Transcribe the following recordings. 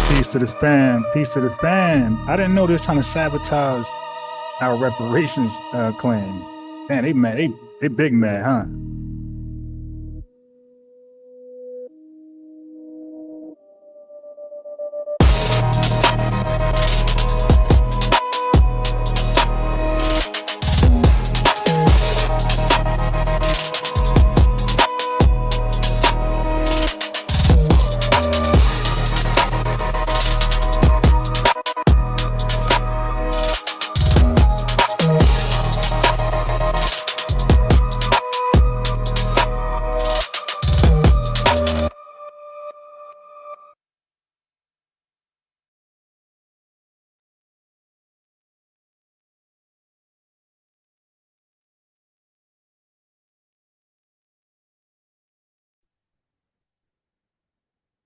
Peace to the fam. Peace to the fam. I didn't know they were trying to sabotage our reparations claim. Man, they mad. They big mad, huh?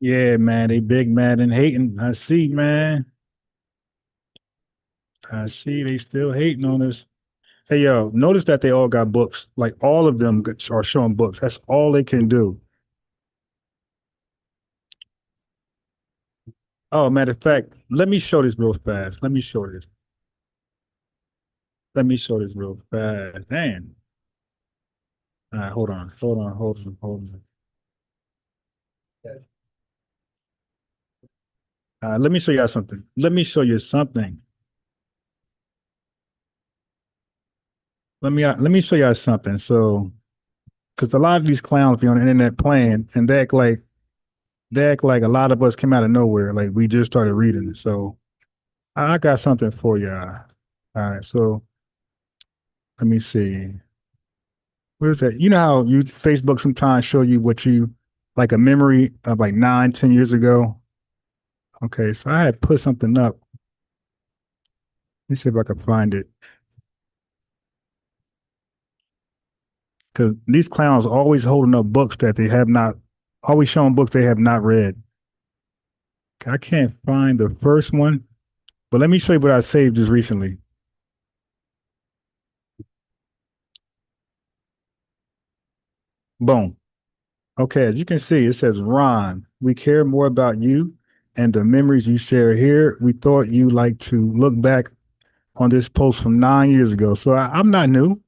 Yeah, man, they big mad and hating. I see, man. I see they still hating on us. Hey, yo, notice that they all got books. Like all of them are showing books. That's all they can do. Oh, matter of fact, let me show this real fast. Let me show this. Let me show this real fast. Damn. All right, hold on. Let me show y'all something. Let me show you something. Let me show y'all something. So, because a lot of these clowns be on the internet playing, and they act like a lot of us came out of nowhere. Like we just started reading it. So I got something for y'all. All right. So let me see. Where's that? You know how you Facebook sometimes show you what you like a memory of like 9, 10 years ago. Okay. So I had put something up. Let me see if I can find it. Because these clowns are always holding up books that they have not, always showing books they have not read. I can't find the first one, but let me show you what I saved just recently. Boom. Okay, as you can see, it says, Ron, we care more about you and the memories you share here. We thought you like to look back on this post from 9 years ago. So I'm not new.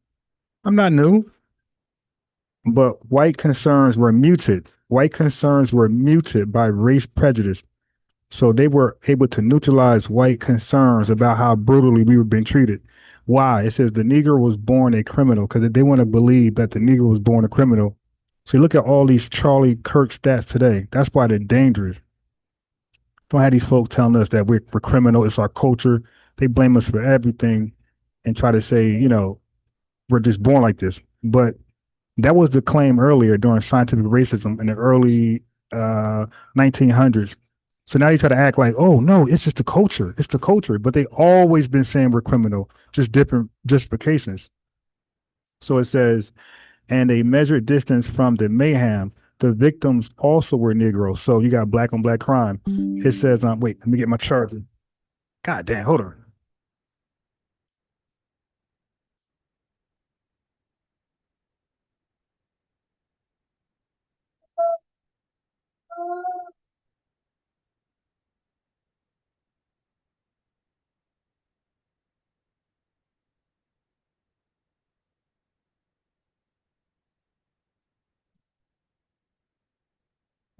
I'm not new, but white concerns were muted. White concerns were muted by race prejudice. So they were able to neutralize white concerns about how brutally we were being treated. Why? It says the Negro was born a criminal because they want to believe that the Negro was born a criminal. So you look at all these Charlie Kirk stats today. That's why they're dangerous. Don't have these folks telling us that we're criminal. It's our culture. They blame us for everything and try to say, we're just born like this. But that was the claim earlier during scientific racism in the early 1900s. So now you try to act like, oh no, it's just the culture. It's the culture. But they always been saying we're criminal, just different justifications. So it says, and a measured distance from the mayhem, the victims also were Negroes. So you got black on black crime. It says, wait, let me get my charger. God damn, hold on.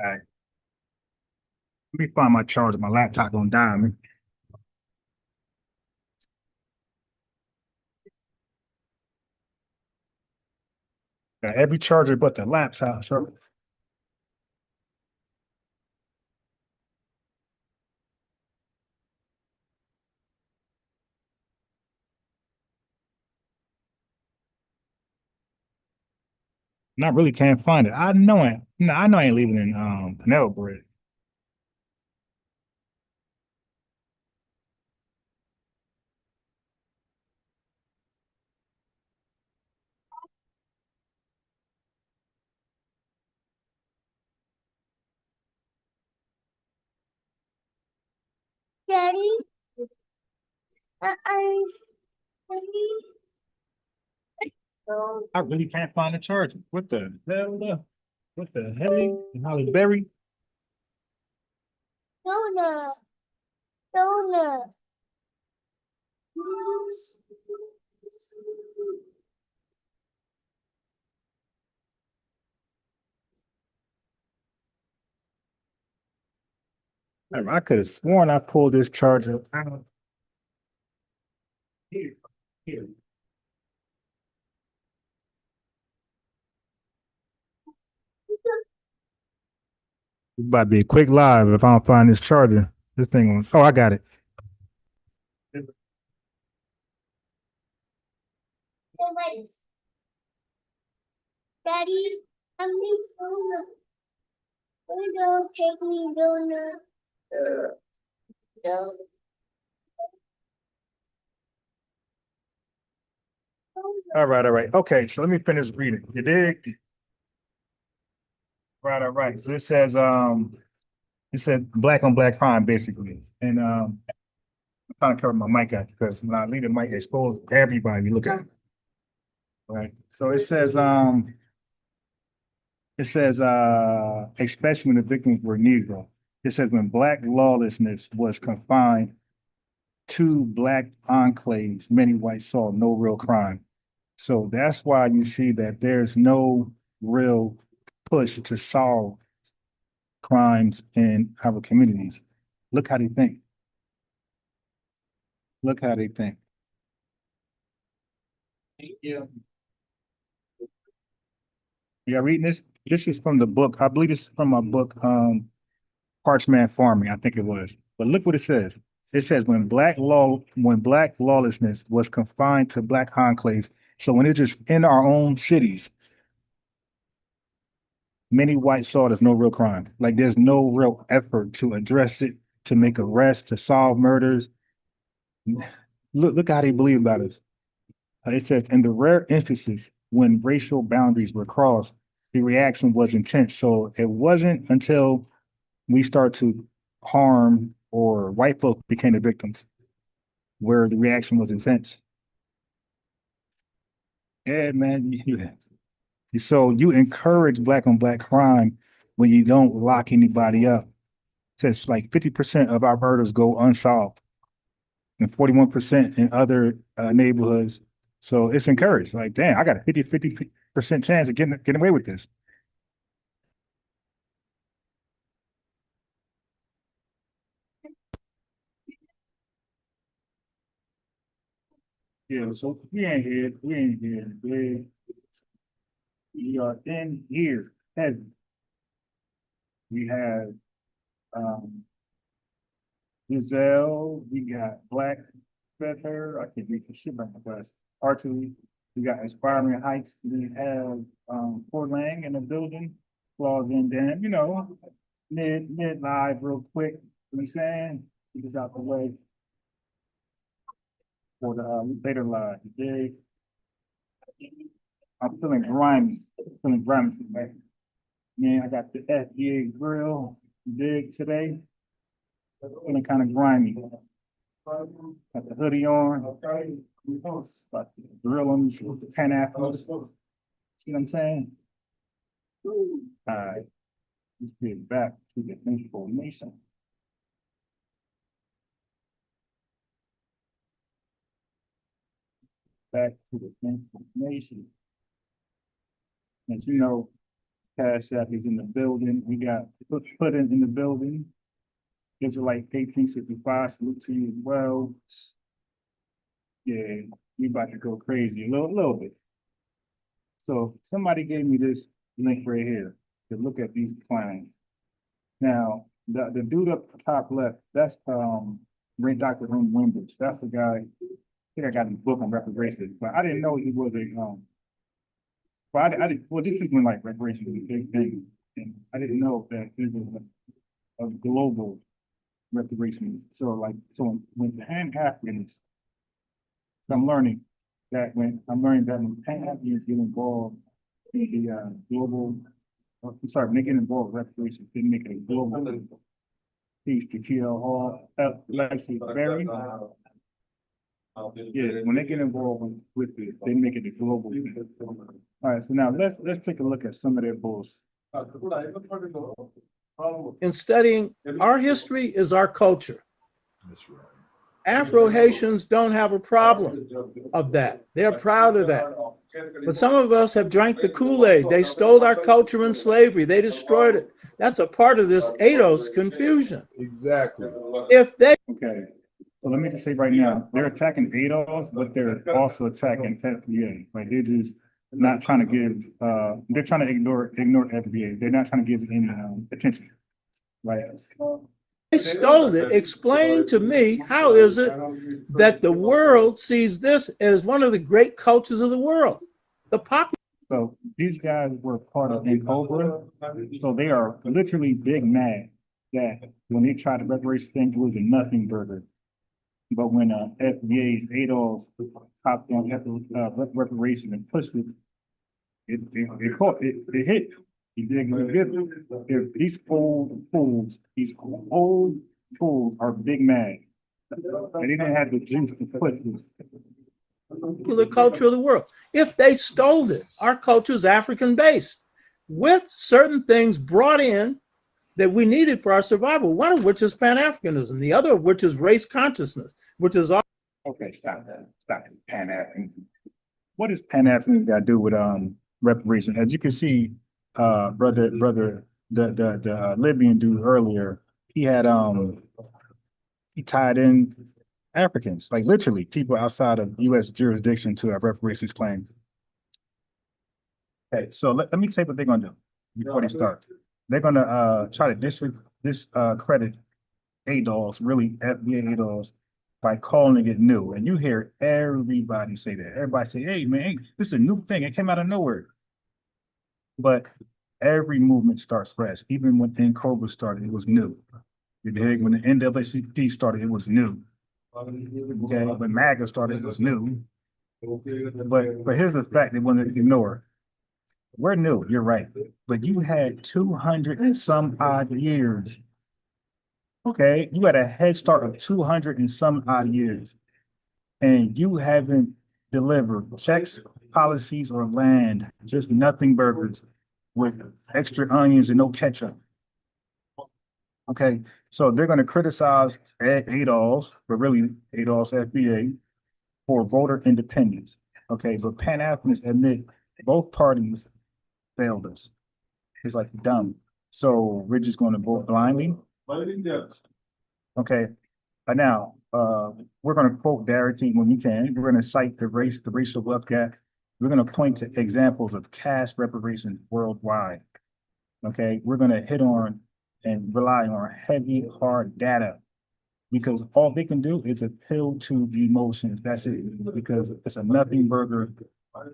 All right, let me find my charger. My laptop gonna die on me. Got every charger but the laptop. So not really can't find it. I know it. No, I know I ain't leaving in Panel Bread. Daddy, I, I really can't find the charger. What the hell? What the hell? Holly Berry? Donut. Donut. I could have sworn I pulled this charger out. Here, here. It's about to be a quick live if I don't find this charger. This thing on. Oh, I got it. Daddy, I need donut. Don't take me donut. No. All right, all right. Okay, so let me finish reading. You dig? Right, all right. So it said black on black crime basically. And I'm trying to cover my mic out because when I leave the mic exposed, everybody look at it. Right. So it says especially when the victims were Negro. It says when black lawlessness was confined to black enclaves, many whites saw no real crime. So that's why you see that there's no real push to solve crimes in our communities. Look how they think. Look how they think. Yeah. Yeah, reading this. This is from the book. I believe this is from my book, Parchman Farming, I think it was. But look what it says. It says when black lawlessness was confined to black enclaves. So when it's just in our own cities, many whites saw it as no real crime. Like there's no real effort to address it, to make arrests, to solve murders. Look how they believe about us. It says in the rare instances when racial boundaries were crossed, the reaction was intense. So it wasn't until we start to harm or white folk became the victims where the reaction was intense. Yeah, man. So you encourage black on black crime when you don't lock anybody up. It says like 50% of our murders go unsolved and 41% in other neighborhoods. So it's encouraged. Like, damn, I got a 50% chance of getting away with this. Yeah, so we ain't here, big. We are in here. Heavy. We have um Giselle, we got Black Feather, I can't read the shit by my class. Archery, we got Inspiring Heights, we have Fort Lang in the building, Flaws in Dan, mid live real quick. You know what I'm saying? Get this out the way for the later live. Today, I'm feeling grimy. Feeling grimy today. Man, I got the FBA grill dig today. Feeling kind of grimy. Got the hoodie on. About to grill on these Pan-Africans. See what I'm saying? All right, let's get back to the information. Back to the information. As you know, Cash App is in the building. We got Puddin in the building. Israelite 1865, salute to you as well. Yeah, we about to go crazy a little bit. So somebody gave me this link right here to look at these plans. Now, the dude up the top left, that's Dr. Ray Wimbledge. That's the guy. I think I got his book on reparations, but I didn't know he was a but I didn't well this is when like reparations was a big thing. And I didn't know that there was a global reparations. So when Pan-Africanists, so I'm learning that when Pan-Africanists get involved in the global I'm sorry, when they get involved with reparations, they make it a global piece to kill all legacies buried. Yeah, when they get involved with it, they make it a global thing. All right, so now let's take a look at some of their bulls. in studying our history is our culture. That's right. Afro-Haitians don't have a problem of that. They're proud of that. But some of us have drank the Kool-Aid. They stole our culture in slavery. They destroyed it. That's a part of this ADOS confusion. Exactly. If they Okay. So let me just say right now, they're attacking ADOS, but they're also attacking FBA. Like they're just not trying to give they're trying to ignore FBA. They're not trying to give any attention. Right. stole it, explain to me how is it that the world sees this as one of the great cultures of the world? The popular. So these guys were part of Cobra. So they are literally big mad that when they tried to reparations thing, it was a nothing burger. But when FBA's ADOS popped on reparations and pushed it, it hit. You dig? These old fools are big mad. They didn't have the juice to push this. Popular culture of the world. If they stole it, our culture is African based, with certain things brought in that we needed for our survival. One of which is Pan-Africanism, the other of which is race consciousness, which is all. Okay, stop that. Stop it. Pan-Africanism. What does Pan-Africanism got to do with reparations? As you can see, the Libyan dude earlier, he had he tied in Africans, like literally people outside of U.S. jurisdiction to our reparations claims. Okay, so let me tell you what they're gonna do before they start. They're gonna try to discredit ADOS, really FBA ADOS, by calling it new. And you hear everybody say that. Everybody say, hey man, this is a new thing. It came out of nowhere. But every movement starts fresh. Even when Cobra started, it was new. You dig? When the NAACP started, it was new. Okay, when MAGA started, it was new. But here's the fact they want to ignore. We're new, you're right. But you had 200 and some odd years. Okay, you had a head start of 200 and some odd years. And you haven't delivered checks, policies, or land, just nothing burgers with extra onions and no ketchup. Okay, so they're going to criticize ADOS, but really ADOS FBA, for voter independence. Okay, but Pan-Africanists admit both parties failed us. It's like dumb. So we're just going to vote blindly. Okay, now we're going to quote Darity when we can. We're going to cite the racial wealth gap. We're going to point to examples of cash reparations worldwide. Okay, we're going to hit on and rely on heavy, hard data because all they can do is appeal to the emotions. That's it, because it's a nothing burger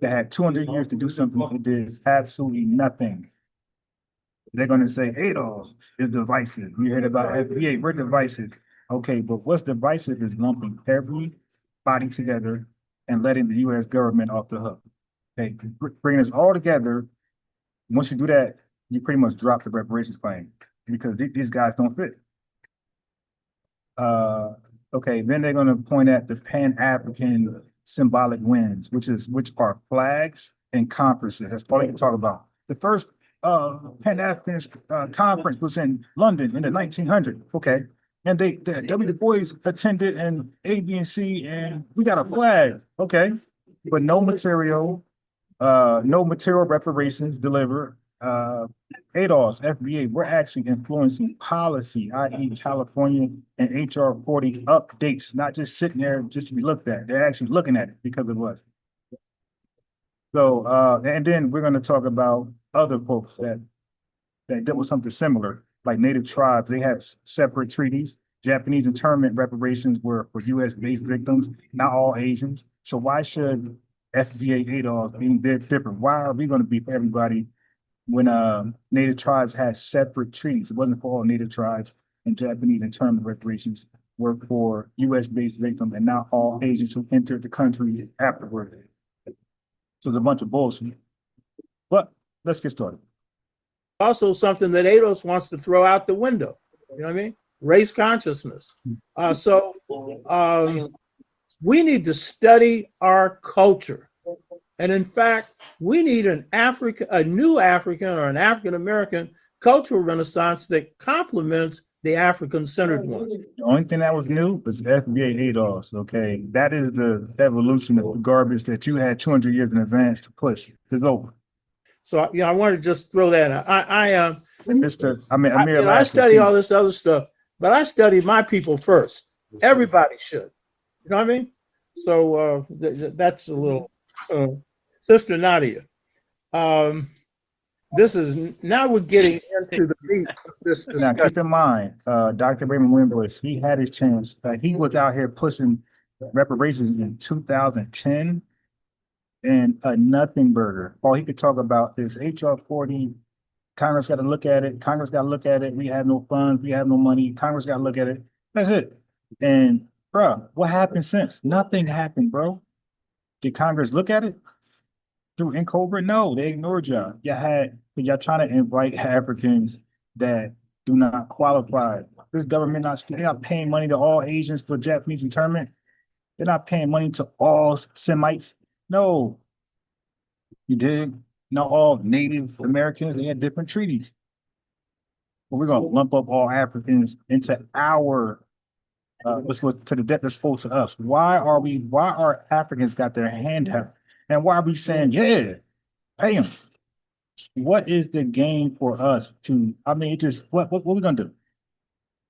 that had 200 years to do something. It did absolutely nothing. They're going to say ADOS is divisive. We heard about FBA, we're divisive. Okay, but what's divisive is lumping everybody together and letting the U.S. government off the hook. Okay, bringing us all together. Once you do that, you pretty much drop the reparations claim because these guys don't fit. Okay, then they're going to point at the Pan-African symbolic wins, which are flags and conferences. That's all they can talk about. The first Pan-Africanist conference was in London in the 1900s. Okay, and W. Du Bois attended, and A, B, and C, and we got a flag. Okay, but no material reparations delivered. ADOS, FBA, we're actually influencing policy, i.e. California and HR 40 updates, not just sitting there just to be looked at. They're actually looking at it because of us. So, and then we're going to talk about other folks that dealt with something similar, like Native tribes. They have separate treaties. Japanese internment reparations were for U.S.-based victims, not all Asians. So why should FBA ADOS be different? Why are we going to be for everybody when Native tribes had separate treaties? It wasn't for all Native tribes, and Japanese internment reparations were for U.S.-based victims and not all Asians who entered the country afterward. So it's a bunch of bullshit. But let's get started. Also something that ADOS wants to throw out the window. You know what I mean? Race consciousness. We need to study our culture. And in fact, we need a new African or an African American cultural renaissance that complements the African-centered one. The only thing that was new was FBA ADOS. Okay, that is the evolution of the garbage that you had 200 years in advance to push. It's over. So, I want to just throw that out. I study all this other stuff, but I study my people first. Everybody should. You know what I mean? So that's a little Sister Nadia. Now we're getting into the meat of this discussion. Now, keep in mind, Dr. Raymond Wimbush, he had his chance. He was out here pushing reparations in 2010 and a nothing burger. All he could talk about is HR 40. Congress got to look at it. Congress got to look at it. We have no funds. We have no money. Congress got to look at it. That's it. And, bro, what happened since? Nothing happened, bro. Did Congress look at it? Through Cobra? No, they ignored y'all. Y'all trying to invite Africans that do not qualify. This government they're not paying money to all Asians for Japanese internment. They're not paying money to all Semites. No. You did. Not all Native Americans. They had different treaties. But we're gonna lump up all Africans into our to the debt that's owed to us. Why are Africans got their hand out? And why are we saying, yeah, pay them? What is the gain for us to, what we gonna do?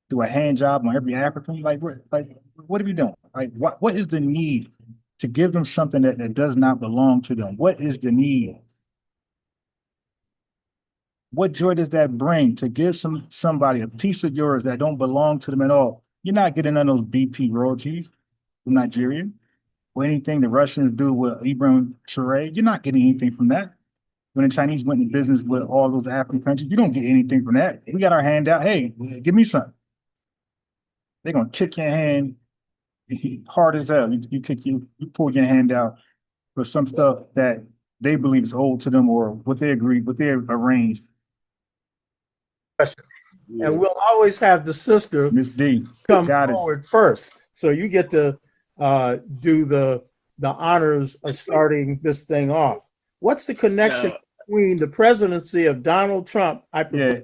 Do a hand job on every African? What are we doing? What is the need to give them something that does not belong to them? What is the need? What joy does that bring to give somebody a piece of yours that don't belong to them at all? You're not getting none of those BP royalties from Nigeria. Or anything the Russians do with Ibrahim Traoré, you're not getting anything from that. When the Chinese went into business with all those African countries, you don't get anything from that. We got our hand out. Hey, give me something. They're gonna kick your hand hard as hell. You pull your hand out for some stuff that they believe is owed to them or what they arranged. And we'll always have the sister Miss D come forward first. So you get to do the honors of starting this thing off. What's the connection between the presidency of Donald Trump?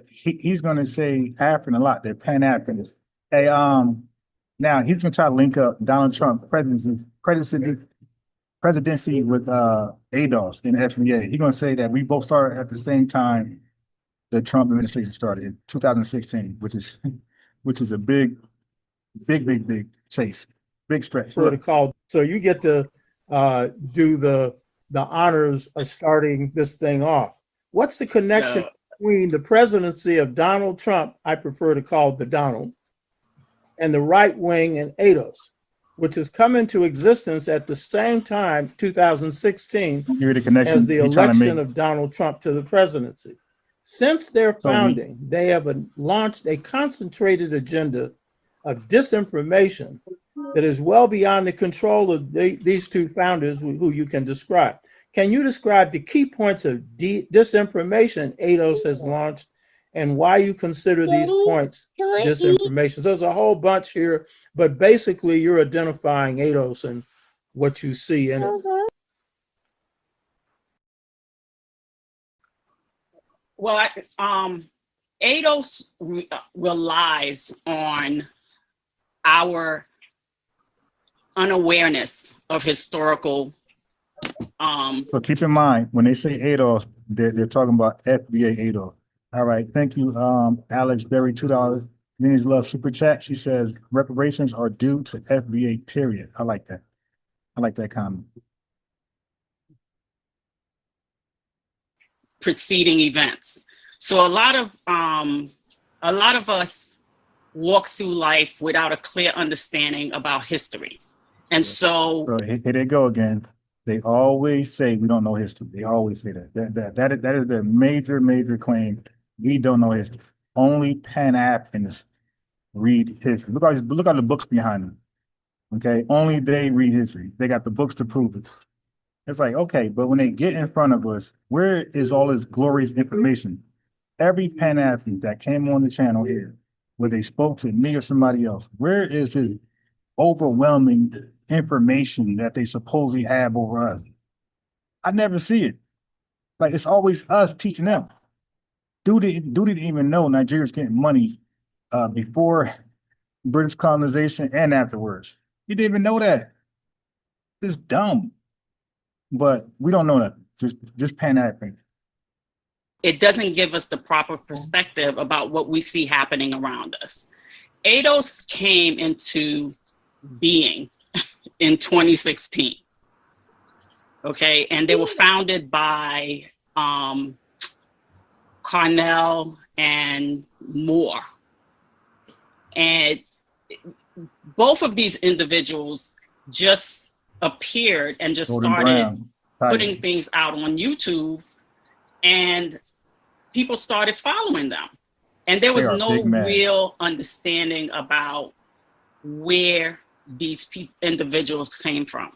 He's going to say African a lot. They're Pan-Africanists. Hey, now he's going to try to link up Donald Trump presidency with ADOS in FBA. He's going to say that we both started at the same time the Trump administration started in 2016, which is a big chase, big stretch. So you get to do the honors of starting this thing off. What's the connection between the presidency of Donald Trump, I prefer to call the Donald, and the right wing and ADOS, which has come into existence at the same time, 2016, as the election of Donald Trump to the presidency? Since their founding, they have launched a concentrated agenda of disinformation that is well beyond the control of these two founders who you can describe. Can you describe the key points of disinformation ADOS has launched and why you consider these points disinformation? There's a whole bunch here, but basically you're identifying ADOS and what you see in it. Well, ADOS relies on our unawareness of historical. So keep in mind, when they say ADOS, they're talking about FBA ADOS. All right, thank you, Alex Berry, $2. Vinny's Love Super Chat. She says, reparations are due to FBA, period. I like that. I like that comment. Preceding events. So a lot of us walk through life without a clear understanding about history. And so here they go again. They always say we don't know history. They always say that. That is their major claim. We don't know history. Only Pan-Africanists read history. Look at the books behind them. Okay, only they read history. They got the books to prove it. It's like, okay, but when they get in front of us, where is all this glorious information? Every Pan-African that came on the channel here, where they spoke to me or somebody else, where is the overwhelming information that they supposedly have over us? I never see it. Like, it's always us teaching them. Dude didn't even know Nigeria's getting money before British colonization and afterwards. He didn't even know that. It's dumb. But we don't know that. Just Pan-African. It doesn't give us the proper perspective about what we see happening around us. ADOS came into being in 2016. Okay, and they were founded by Carnell and Moore. And both of these individuals just appeared and just started putting things out on YouTube, and people started following them. And there was no real understanding about where these individuals came from.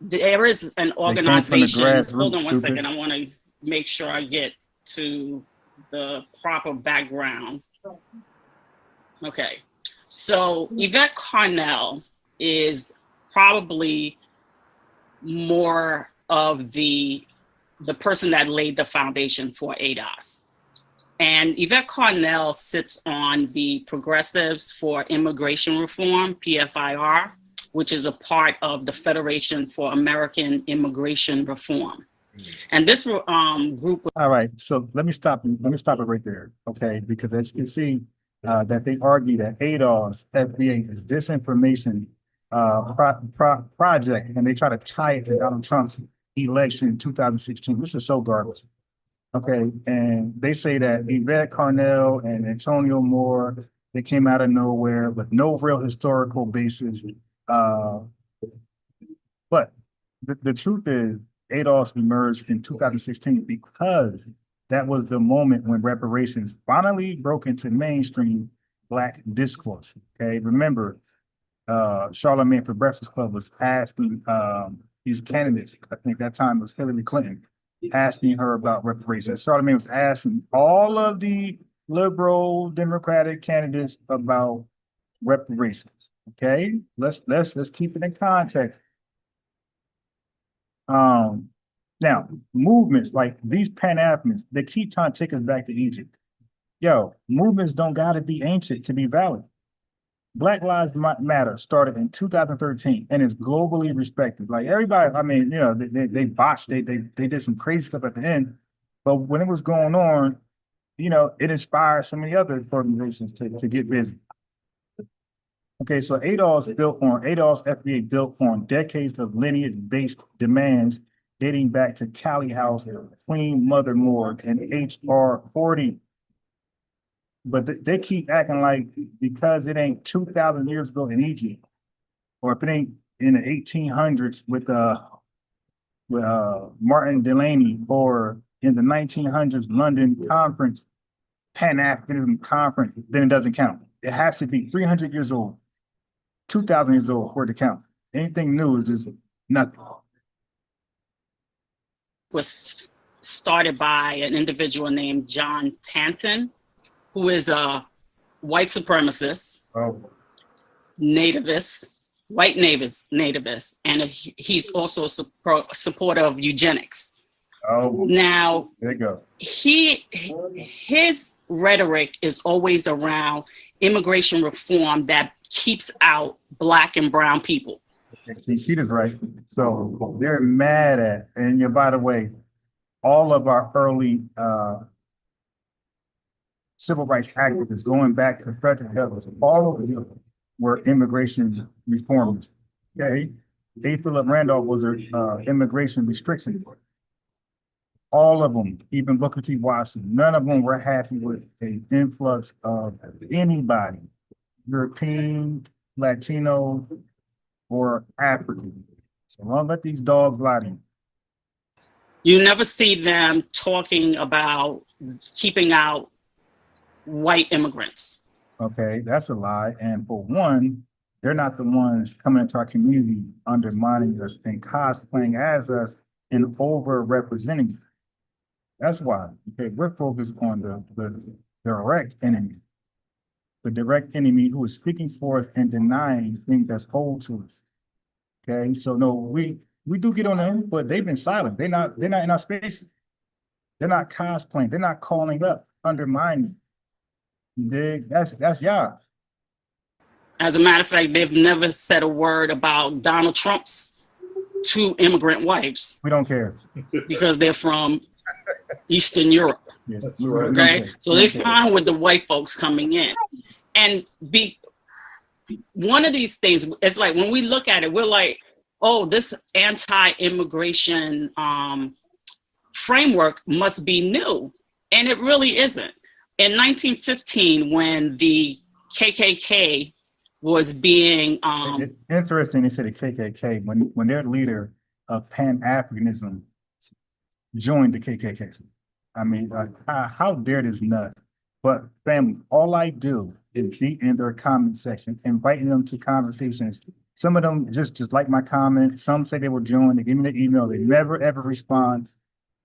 There is an organization. Hold on one second. I want to make sure I get to the proper background. Okay. So Yvette Carnell is probably more of the person that laid the foundation for ADOS. And Yvette Carnell sits on the Progressives for Immigration Reform, PFIR, which is a part of the Federation for American Immigration Reform. And this group. All right, so let me stop it right there, okay? Because as you can see, that they argue that ADOS, FBA, is disinformation project, and they try to tie it to Donald Trump's election in 2016. This is so garbage. Okay, and they say that Yvette Carnell and Antonio Moore, they came out of nowhere with no real historical basis. But the truth is, ADOS emerged in 2016 because that was the moment when reparations finally broke into mainstream Black discourse. Okay, remember, Charlemagne for Breakfast Club was asking these candidates, I think that time was Hillary Clinton, asking her about reparations. Charlemagne was asking all of the liberal Democratic candidates about reparations. Okay, let's keep it in context. Now movements like these Pan-Africans, they keep trying to take us back to Egypt. Yo, movements don't gotta be ancient to be valid. Black Lives Matter started in 2013 and is globally respected. Like everybody, I mean, you know, they botched, they did some crazy stuff at the end, but when it was going on, you know, it inspired so many other organizations to get busy. Okay, so ADOS FBA built on decades of lineage-based demands dating back to Cali House, Queen Mother Morgue, and HR 40. But they keep acting like because it ain't 2,000 years ago in Egypt, or if it ain't in the 1800s with Martin Delaney, or in the 1900s London conference, Pan-Africanism conference, then it doesn't count. It has to be 300 years old, 2,000 years old for it to count. Anything new is just nothing. Was started by an individual named John Tanton, who is a white supremacist, nativist, white nativist, and he's also a supporter of eugenics. Now, there you go. His rhetoric is always around immigration reform that keeps out Black and brown people. You see this, right? So they're mad at, and by the way, all of our early civil rights activists going back to Frederick Douglass, all of them were immigration reformers. Okay, A. Philip Randolph was an immigration restriction. All of them, even Booker T. Washington, none of them were happy with an influx of anybody, European, Latino, or African. So don't let these dogs lie to you. You never see them talking about keeping out white immigrants. Okay, that's a lie. And for one, they're not the ones coming into our community undermining us and cosplaying as us and over-representing us. That's why, okay, we're focused on the direct enemy. The direct enemy who is speaking for us and denying things that's owed to us. Okay, so no, we do get on them, but they've been silent. They're not in our space. They're not cosplaying. They're not calling up, undermining. You dig? That's y'all. As a matter of fact, they've never said a word about Donald Trump's two immigrant wives We don't care. because they're from Eastern Europe. Yes, That's we right. don't Okay, care. so We they're don't care. fine with the white folks coming in, and one of these things. It's like when we look at it, we're like, oh, this anti-immigration framework must be new, and it really isn't. In 1915, when the KKK was being It's interesting they said the KKK when their leader of Pan-Africanism joined the KKK. I mean, how dare this nut? But family, all I do is be in their comment section, inviting them to conversations. Some of them just like my comment. Some say they will join. They give me the email. They never ever respond.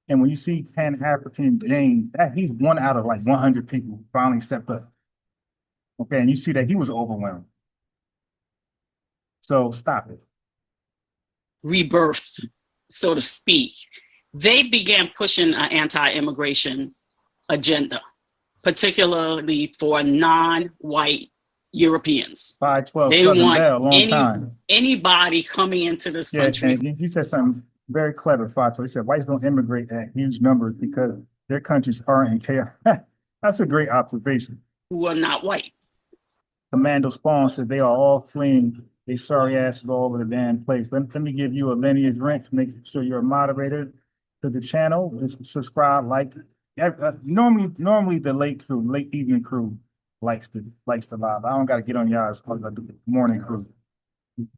And when you see Pan-African James, that he's one out of like 100 people who finally stepped up. Okay, and you see that he was overwhelmed. So stop it. rebirth, so to speak, they began pushing an anti-immigration agenda, particularly for non-white Europeans. 512 They didn't Southern want Bell, a long time. anybody coming into this Yeah, country. and he said something very clever, 512. He said whites don't immigrate at huge numbers because their countries are in chaos. That's a great observation. Who are not white. Commando Spawn says they are all fleeing. They sorry asses all over the damn place. Let me give you a lineage rank to make sure you're a moderator to the channel. Just subscribe, like. Normally the late evening crew likes the live. I don't got to get on y'all's morning crew,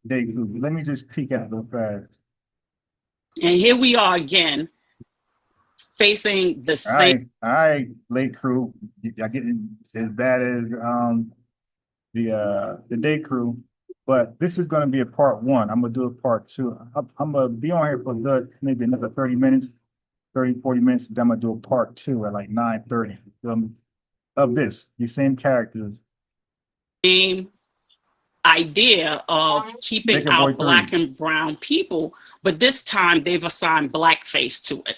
day crew. Let me just peek at it real fast. And here we are again, facing the same. All right, late crew. Y'all getting as bad as the day crew, but this is going to be a part one. I'm gonna do a part two. I'm gonna be on here for good, maybe another 30 minutes, 30, 40 minutes. Then I'm gonna do a part two at like 9:30 of this. These same characters. Same idea of keeping out black and brown people, but this time they've assigned blackface to it.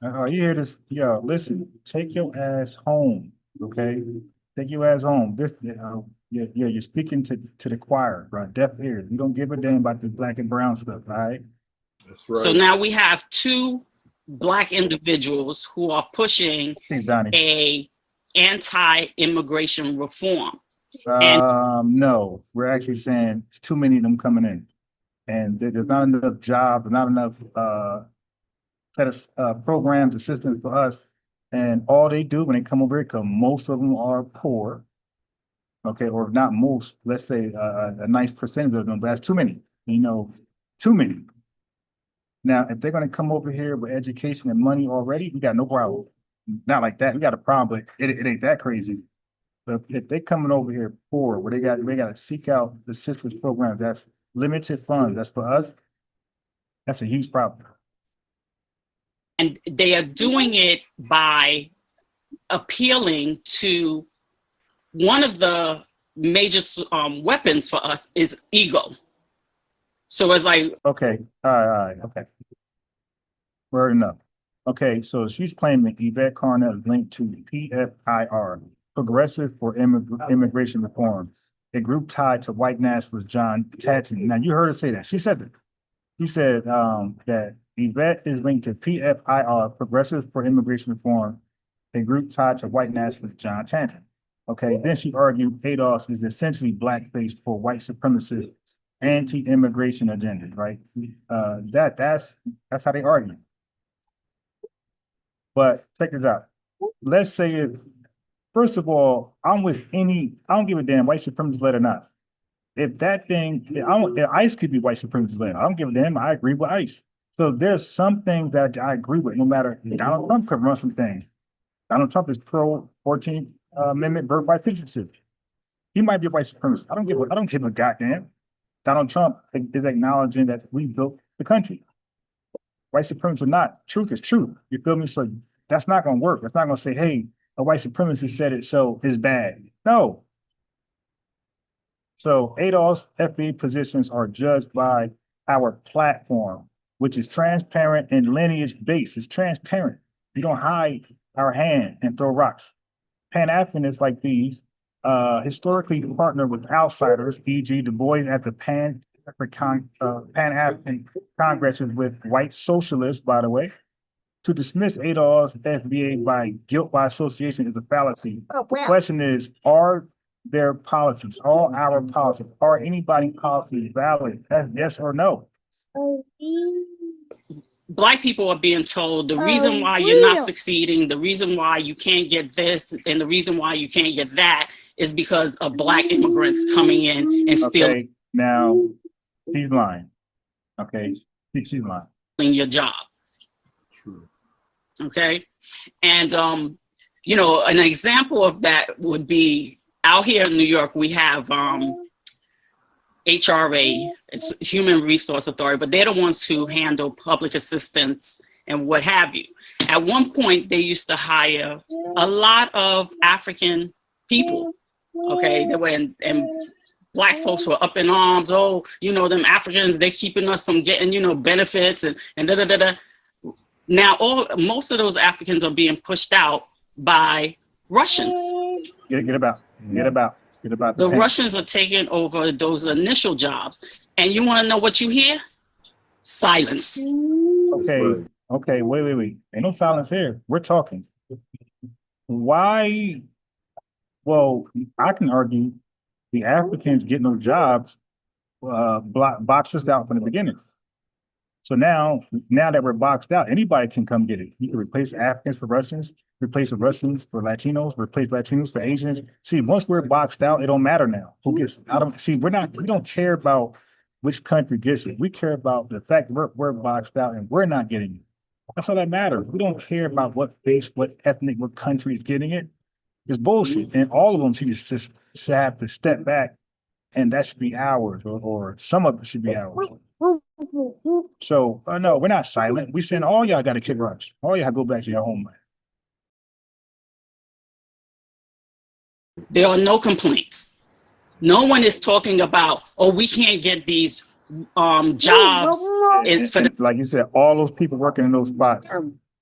You hear this? Yo, listen, take your ass home, okay? Take your ass home. This, you're speaking to the choir, right? Deaf ears. You don't give a damn about the black and brown stuff, all right? That's right. So now we have two black individuals who are pushing a anti-immigration reform. No, we're actually saying there's too many of them coming in, and there's not enough jobs, not enough programs, assistance for us. And all they do when they come over here, because most of them are poor, okay, or not most, let's say a nice percentage of them, but that's too many, too many. Now, if they're going to come over here with education and money already, we got no problem. Not like that. We got a problem, but it ain't that crazy. But if they coming over here poor, where they got to seek out the assistance programs, that's limited funds. That's for us. That's a huge problem. And they are doing it by appealing to one of the major weapons for us is ego. So it's like, okay, all right, okay, word enough. Okay, so she's claiming Yvette Carnell is linked to PFIR, Progressive for Immigration Reform, a group tied to white nationalist John Tatton. Now you heard her say that. She said that. She said that Yvette is linked to PFIR, Progressive for Immigration Reform, a group tied to white nationalist John Tatton. Okay, then she argued ADOS is essentially blackface for white supremacist anti-immigration agenda, right? That's how they argue. But check this out. Let's say if, first of all, I don't give a damn white supremacist led or not. If that thing, if ICE could be white supremacist led, I don't give a damn. I agree with ICE. So there's some things that I agree with, no matter. Donald Trump could run some things. Donald Trump is pro 14th Amendment birthright citizenship. He might be a white supremacist. I don't give a goddamn. Donald Trump is acknowledging that we built the country. White supremacists are not. Truth is truth. You feel me? So that's not going to work. That's not going to say, hey, a white supremacist said it, so it's bad. No. So ADOS FBA positions are judged by our platform, which is transparent and lineage based. It's transparent. We don't hide our hand and throw rocks. Pan-Africanists like these historically partner with outsiders, e.g. Du Bois at the Pan-African Congresses with white socialists, by the way. To dismiss ADOS FBA by guilt by association is a fallacy. The question is, are their policies, all our policies, are anybody's policies valid? That's yes or no. Black people are being told the reason why you're not succeeding, the reason why you can't get this, and the reason why you can't get that is because of Black immigrants coming in and stealing. Okay, now she's lying. Okay, she's lying. Your job. True. Okay, and you know, an example of that would be out here in New York. We have HRA, it's Human Resource Authority, but they're the ones who handle public assistance and what have you. At one point, they used to hire a lot of African people. Okay, they were and Black folks were up in arms. Oh, you know, them Africans, they're keeping us from getting, you know, benefits and da da da da. Now, most of those Africans are being pushed out by Russians. Get about. The Russians are taking over those initial jobs. And you want to know what you hear? Silence. Okay, wait. Ain't no silence here. We're talking. Why? Well, I can argue the Africans get no jobs, boxed us out from the beginning. So now that we're boxed out, anybody can come get it. You can replace Africans for Russians, replace the Russians for Latinos, replace Latinos for Asians. See, once we're boxed out, it don't matter now. Who gets it? We don't care about which country gets it. We care about the fact that we're boxed out and we're not getting it. That's all that matters. We don't care about what face, what ethnic, what country is getting it. It's bullshit. And all of them should have to step back, and that should be ours, or some of it should be ours. So, no, we're not silent. We saying all y'all got to kick rocks. All y'all go back to your homeland. There are no complaints. No one is talking about, oh, we can't get these jobs. Like you said, all those people working in those spots,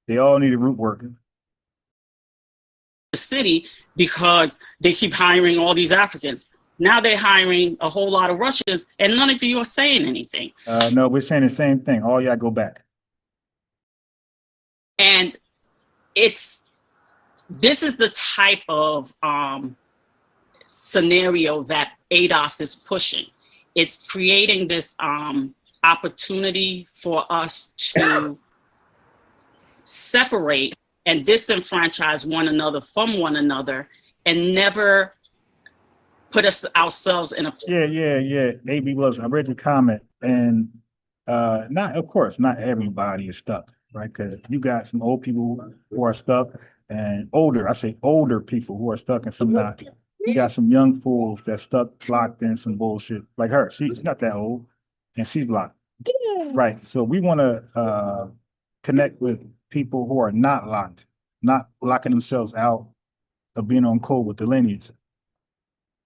they all need a root work. The city because they keep hiring all these Africans. Now they're hiring a whole lot of Russians, and none of you are saying anything. No, we're saying the same thing. All y'all go back. And this is the type of scenario that ADOS is pushing. It's creating this opportunity for us to separate and disenfranchise one another from one another and never put ourselves in a yeah. AB was. I read your comment, and not everybody is stuck, right? Because you got some old people who are stuck, and older people who are stuck, and some not. You got some young fools that stuck, locked in some bullshit, like her. She's not that old, and she's locked, right? So we want to connect with people who are not locked, not locking themselves out of being on code with the lineage.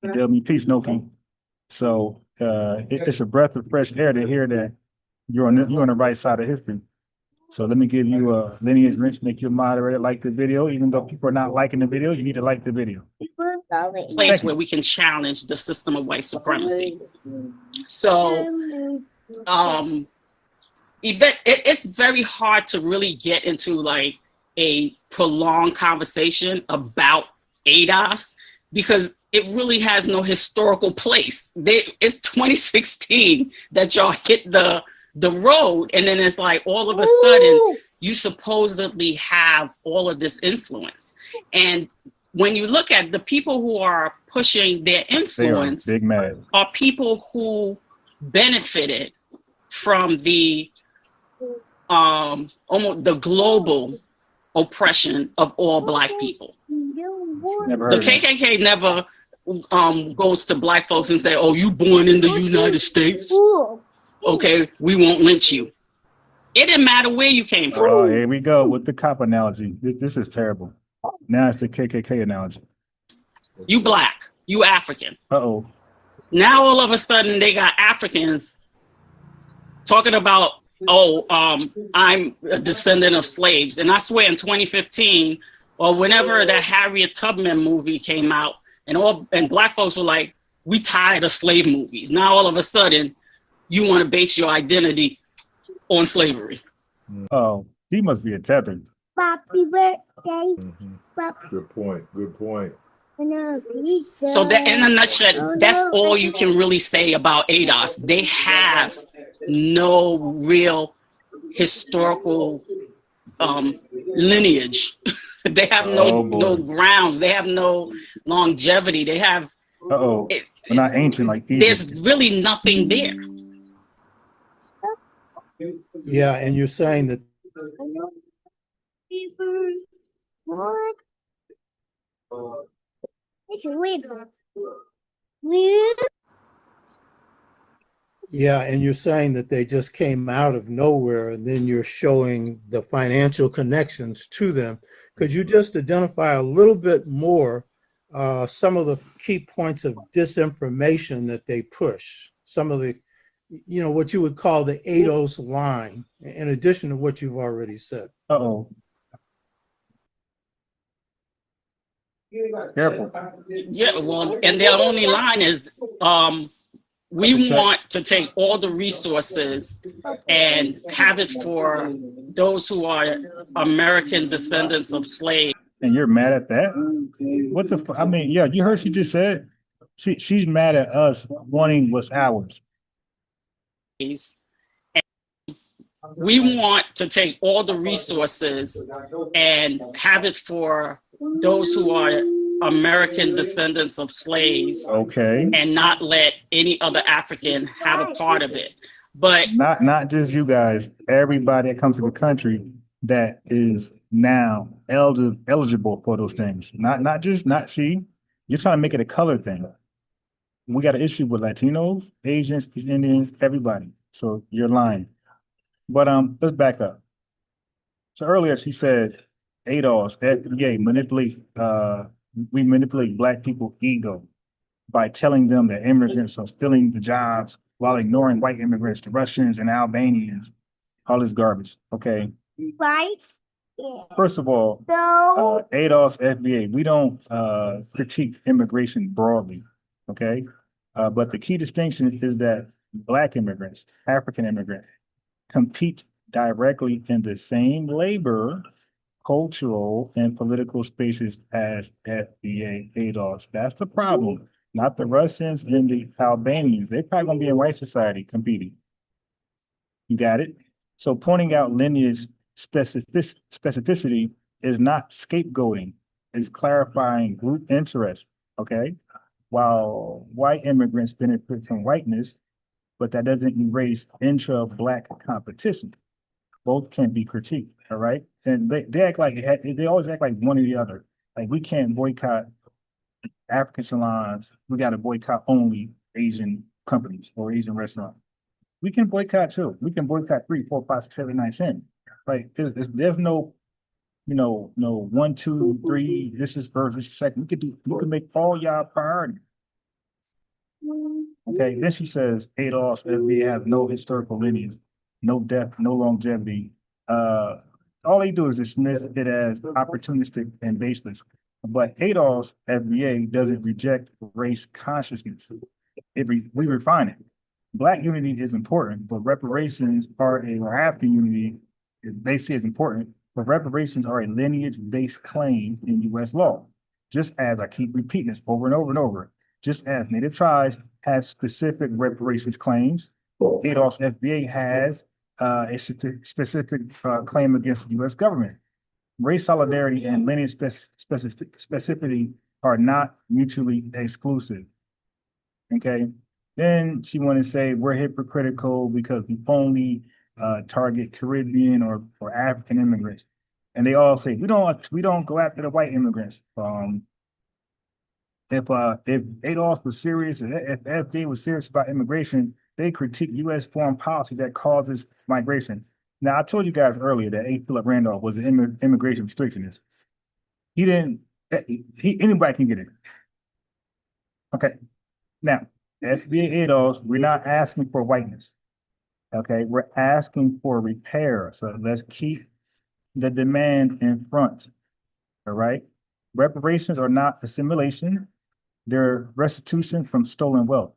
They'll be peace, Noki. So it's a breath of fresh air to hear that you're on the right side of history. So let me give you a lineage wrench, make you a moderator, like the video. Even though people are not liking the video, you need to like the video. Place where we can challenge the system of white supremacy. So it's very hard to really get into like a prolonged conversation about ADOS because it really has no historical place. It's 2016 that y'all hit the road, and then it's like all of a sudden you supposedly have all of this influence. And when you look at the people who are pushing their influence are people who benefited from the almost the global oppression of all Black people. The KKK never goes to Black folks and say, oh, you born in the United States? Okay, we won't lynch you. It didn't matter where you came from. Oh, here we go with the cop analogy. This is terrible. Now it's the KKK analogy. You Black, you African. Uh-oh. Now all of a sudden they got Africans talking about oh, I'm a descendant of slaves. And I swear in 2015, or whenever that Harriet Tubman movie came out, and black folks were like, we tired of slave movies. Now all of a sudden, you want to base your identity on slavery. Oh, he must be a tether. Happy birthday. Good point. Good point. So that, in a nutshell, that's all you can really say about ADOS. They have no real historical lineage. They have no grounds. They have no longevity. They have. We're not ancient like Egypt. There's really nothing there. Yeah, and you're saying that. What? It's weird. Yeah, and you're saying that they just came out of nowhere, and then you're showing the financial connections to them. Could you just identify a little bit more some of the key points of disinformation that they push? Some of the, you know, what you would call the ADOS line, in addition to what you've already said. Careful. Yeah, well, and their only line is, we want to take all the resources and have it for those who are American descendants of slaves. And you're mad at that? What the I mean, yeah, you heard she just said she's mad at us wanting what's ours. We want to take all the resources and have it for those who are American descendants of slaves. Okay. And not let any other African have a part of it. But not just you guys, everybody that comes to the country that is now eligible for those things. Not see, you're trying to make it a color thing. We got an issue with Latinos, Asians, East Indians, everybody. So you're lying. But let's back up. So earlier she said ADOS, FBA we manipulate Black people's ego by telling them that immigrants are stealing the jobs while ignoring white immigrants, the Russians and Albanians, all this garbage. Okay. Right? First of all, ADOS, FBA, we don't critique immigration broadly. Okay. But the key distinction is that Black immigrants, African immigrants, compete directly in the same labor, cultural, and political spaces as FBA, ADOS. That's the problem. Not the Russians and the Albanians. They're probably gonna be in white society competing. You got it? So pointing out lineage specificity is not scapegoating, it's clarifying group interest, okay? While white immigrants benefit from whiteness, but that doesn't erase intra-Black competition. Both can be critiqued, all right? And they act like, they always act like one or the other. Like we can't boycott African salons, we got to boycott only Asian companies or Asian restaurants. We can boycott too. We can boycott 3, 4, 5, 6, 7, 9 cents. Like there's no, no 1, 2, 3. This is first, this is second. We can make all y'all priority. Okay. Then she says ADOS, FBA have no historical lineage, no depth, no longevity. All they do is dismiss it as opportunistic and baseless. But ADOS, FBA doesn't reject race consciousness. We refine it. Black unity is important, but reparations are or African unity, they say is important, but reparations are a lineage-based claim in U.S. law. Just as I keep repeating this over and over and over, just as Native tribes have specific reparations claims, ADOS FBA has a specific claim against the U.S. government. Race solidarity and lineage specificity are not mutually exclusive. Okay. Then she wanted to say we're hypocritical because we only target Caribbean or African immigrants, and they all say we don't go after the white immigrants. If ADOS was serious, if FBA was serious about immigration, they critique U.S. foreign policy that causes migration. Now I told you guys earlier that A. Philip Randolph was an immigration restrictionist. He didn't. Anybody can get it. Okay. Now, FBA ADOS, we're not asking for whiteness. Okay, we're asking for repair. So let's keep the demand in front. All right. Reparations are not assimilation, they're restitution from stolen wealth.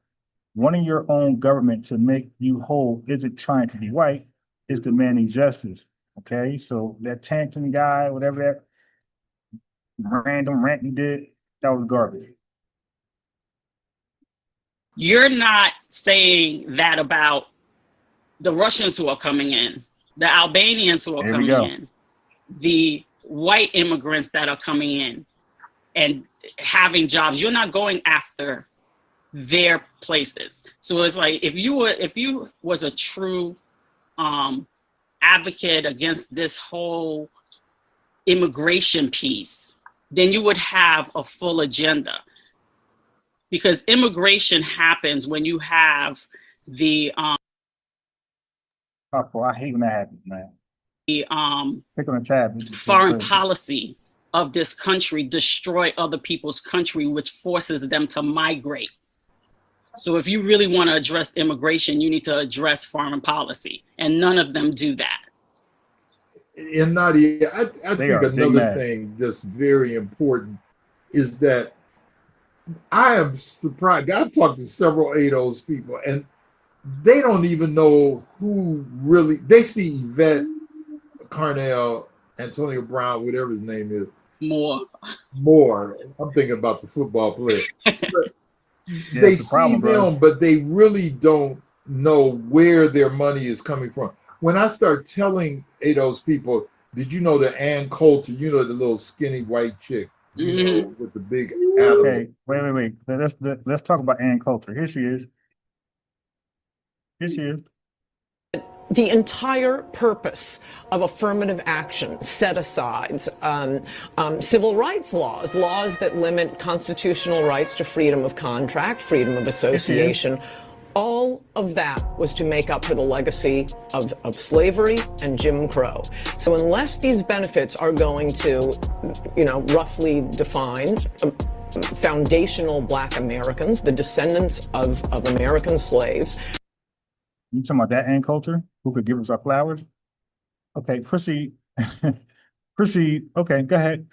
Wanting your own government to make you whole isn't trying to be white, it's demanding justice. Okay, so that Tanton guy, whatever that random rant you did, that was garbage. You're not saying that about the Russians who are coming in, the Albanians who are coming in, the white immigrants that are coming in and having jobs. You're not going after their places. So it's like if you was a true advocate against this whole immigration piece, then you would have a full agenda. Because immigration happens when you have the I hate when that happens, man. The Pick on the tab. Foreign policy of this country destroy other people's country, which forces them to migrate. So if you really want to address immigration, you need to address foreign policy, and none of them do that. And Nadia, I think another thing that's very important is that I am surprised. I've talked to several ADOS people, and they don't even know who really. They see Yvette Carnell, Antonio Brown, whatever his name is. More. I'm thinking about the football player. They see them, but they really don't know where their money is coming from. When I start telling ADOS people, did you know that Ann Coulter, you know, the little skinny white chick, you know, with the big Adams. Okay, wait. Let's talk about Ann Coulter. Here she is. The entire purpose of affirmative action, set-asides, civil rights laws, laws that limit constitutional rights to freedom of contract, freedom of association, all of that was to make up for the legacy of slavery and Jim Crow. So unless these benefits are going to, you know, roughly defined, foundational Black Americans, the descendants of American slaves. You talking about that Ann Coulter who could give us our flowers? Okay, proceed. Proceed. Okay, go ahead.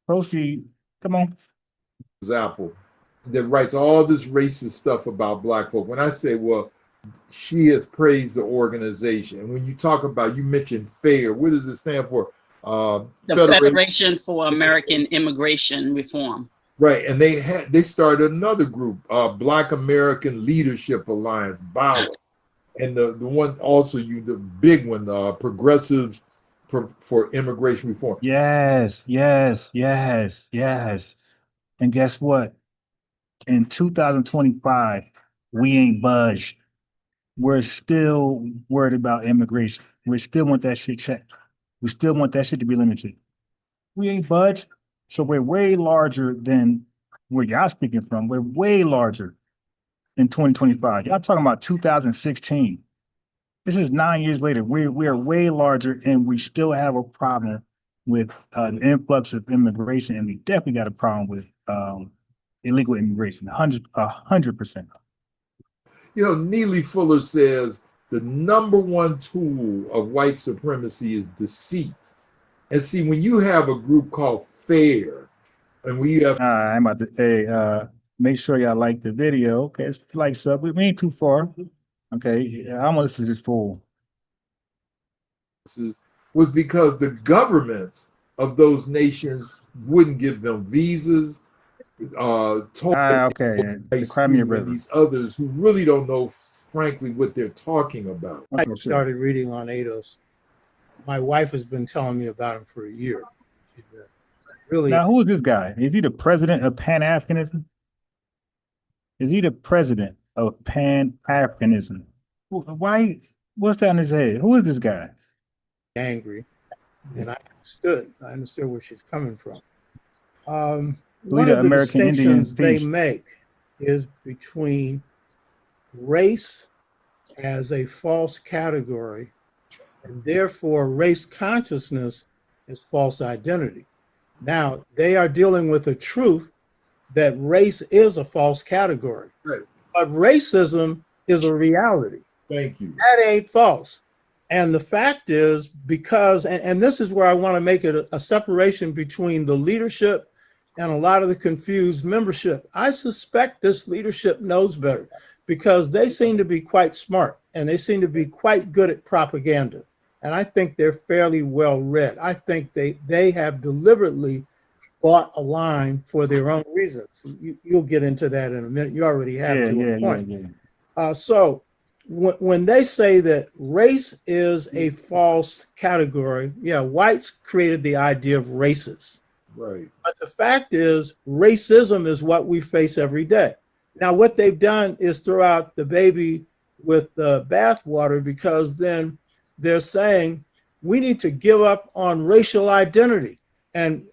Proceed. Come on. Apple that writes all this racist stuff about Black folk. When I say, well, she has praised the organization. And when you talk about, you mentioned FAIR, what does it stand for? The Federation for American Immigration Reform. Right, and they started another group, Black American Leadership Alliance, BALA, and the one also the big one, Progressives for Immigration Reform. Yes. And guess what? In 2025, we ain't budged. We're still worried about immigration. We still want that shit checked. We still want that shit to be limited. We ain't budged. So we're way larger than where y'all speaking from. We're way larger in 2025. Y'all talking about 2016. This is 9 years later. We are way larger, and we still have a problem with the influx of immigration, and we definitely got a problem with illegal immigration. 100%. You know, Neely Fuller says the #1 tool of white supremacy is deceit. And see, when you have a group called FAIR, and we have I'm about to say, make sure y'all like the video. Okay, it's like sub. We ain't too far. Okay, I'm gonna listen to this full. Was because the governments of those nations wouldn't give them visas. Okay, the Crimea River. These others who really don't know, frankly, what they're talking about. I started reading on ADOS. My wife has been telling me about him for a year. Really. Now, who is this guy? Is he the president of Pan-Africanism? Is he the president of Pan-Africanism? Why? What's that on his head? Who is this guy? Angry, and I understood where she's coming from. One of the distinctions they make is between race as a false category, and therefore race consciousness is false identity. Now, they are dealing with the truth that race is a false category. Right. But racism is a reality. Thank you. That ain't false. And the fact is, because, and this is where I want to make it a separation between the leadership and a lot of the confused membership. I suspect this leadership knows better because they seem to be quite smart and they seem to be quite good at propaganda. And I think they're fairly well read. I think they have deliberately bought a line for their own reasons. You'll get into that in a minute. You already have a point. So when they say that race is a false category, yeah, whites created the idea of races. Right. But the fact is, racism is what we face every day. Now, what they've done is throw out the baby with the bathwater, because then they're saying we need to give up on racial identity. And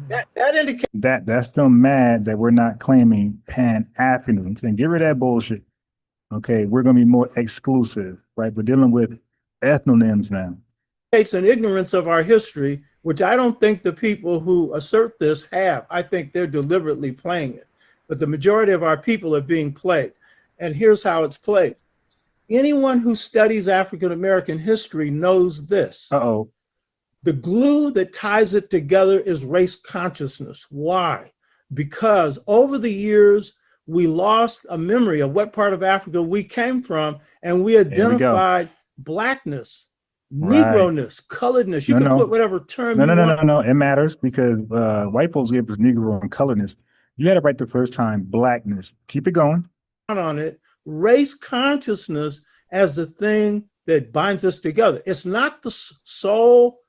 that indicates that's them mad that we're not claiming Pan-Africanism. And get rid of that bullshit. Okay, we're going to be more exclusive, right? We're dealing with ethnonyms now. It's an ignorance of our history, which I don't think the people who assert this have. I think they're deliberately playing it. But the majority of our people are being played. And here's how it's played. Anyone who studies African-American history knows this. Uh-oh. The glue that ties it together is race consciousness. Why? Because over the years, we lost a memory of what part of Africa we came from, and we identified blackness, Negro-ness, coloredness. You can put whatever term you want. No. It matters because white folks gave us Negro and coloredness. You had it right the first time, blackness. Keep it going. On it, race consciousness as the thing that binds us together. It's not the sole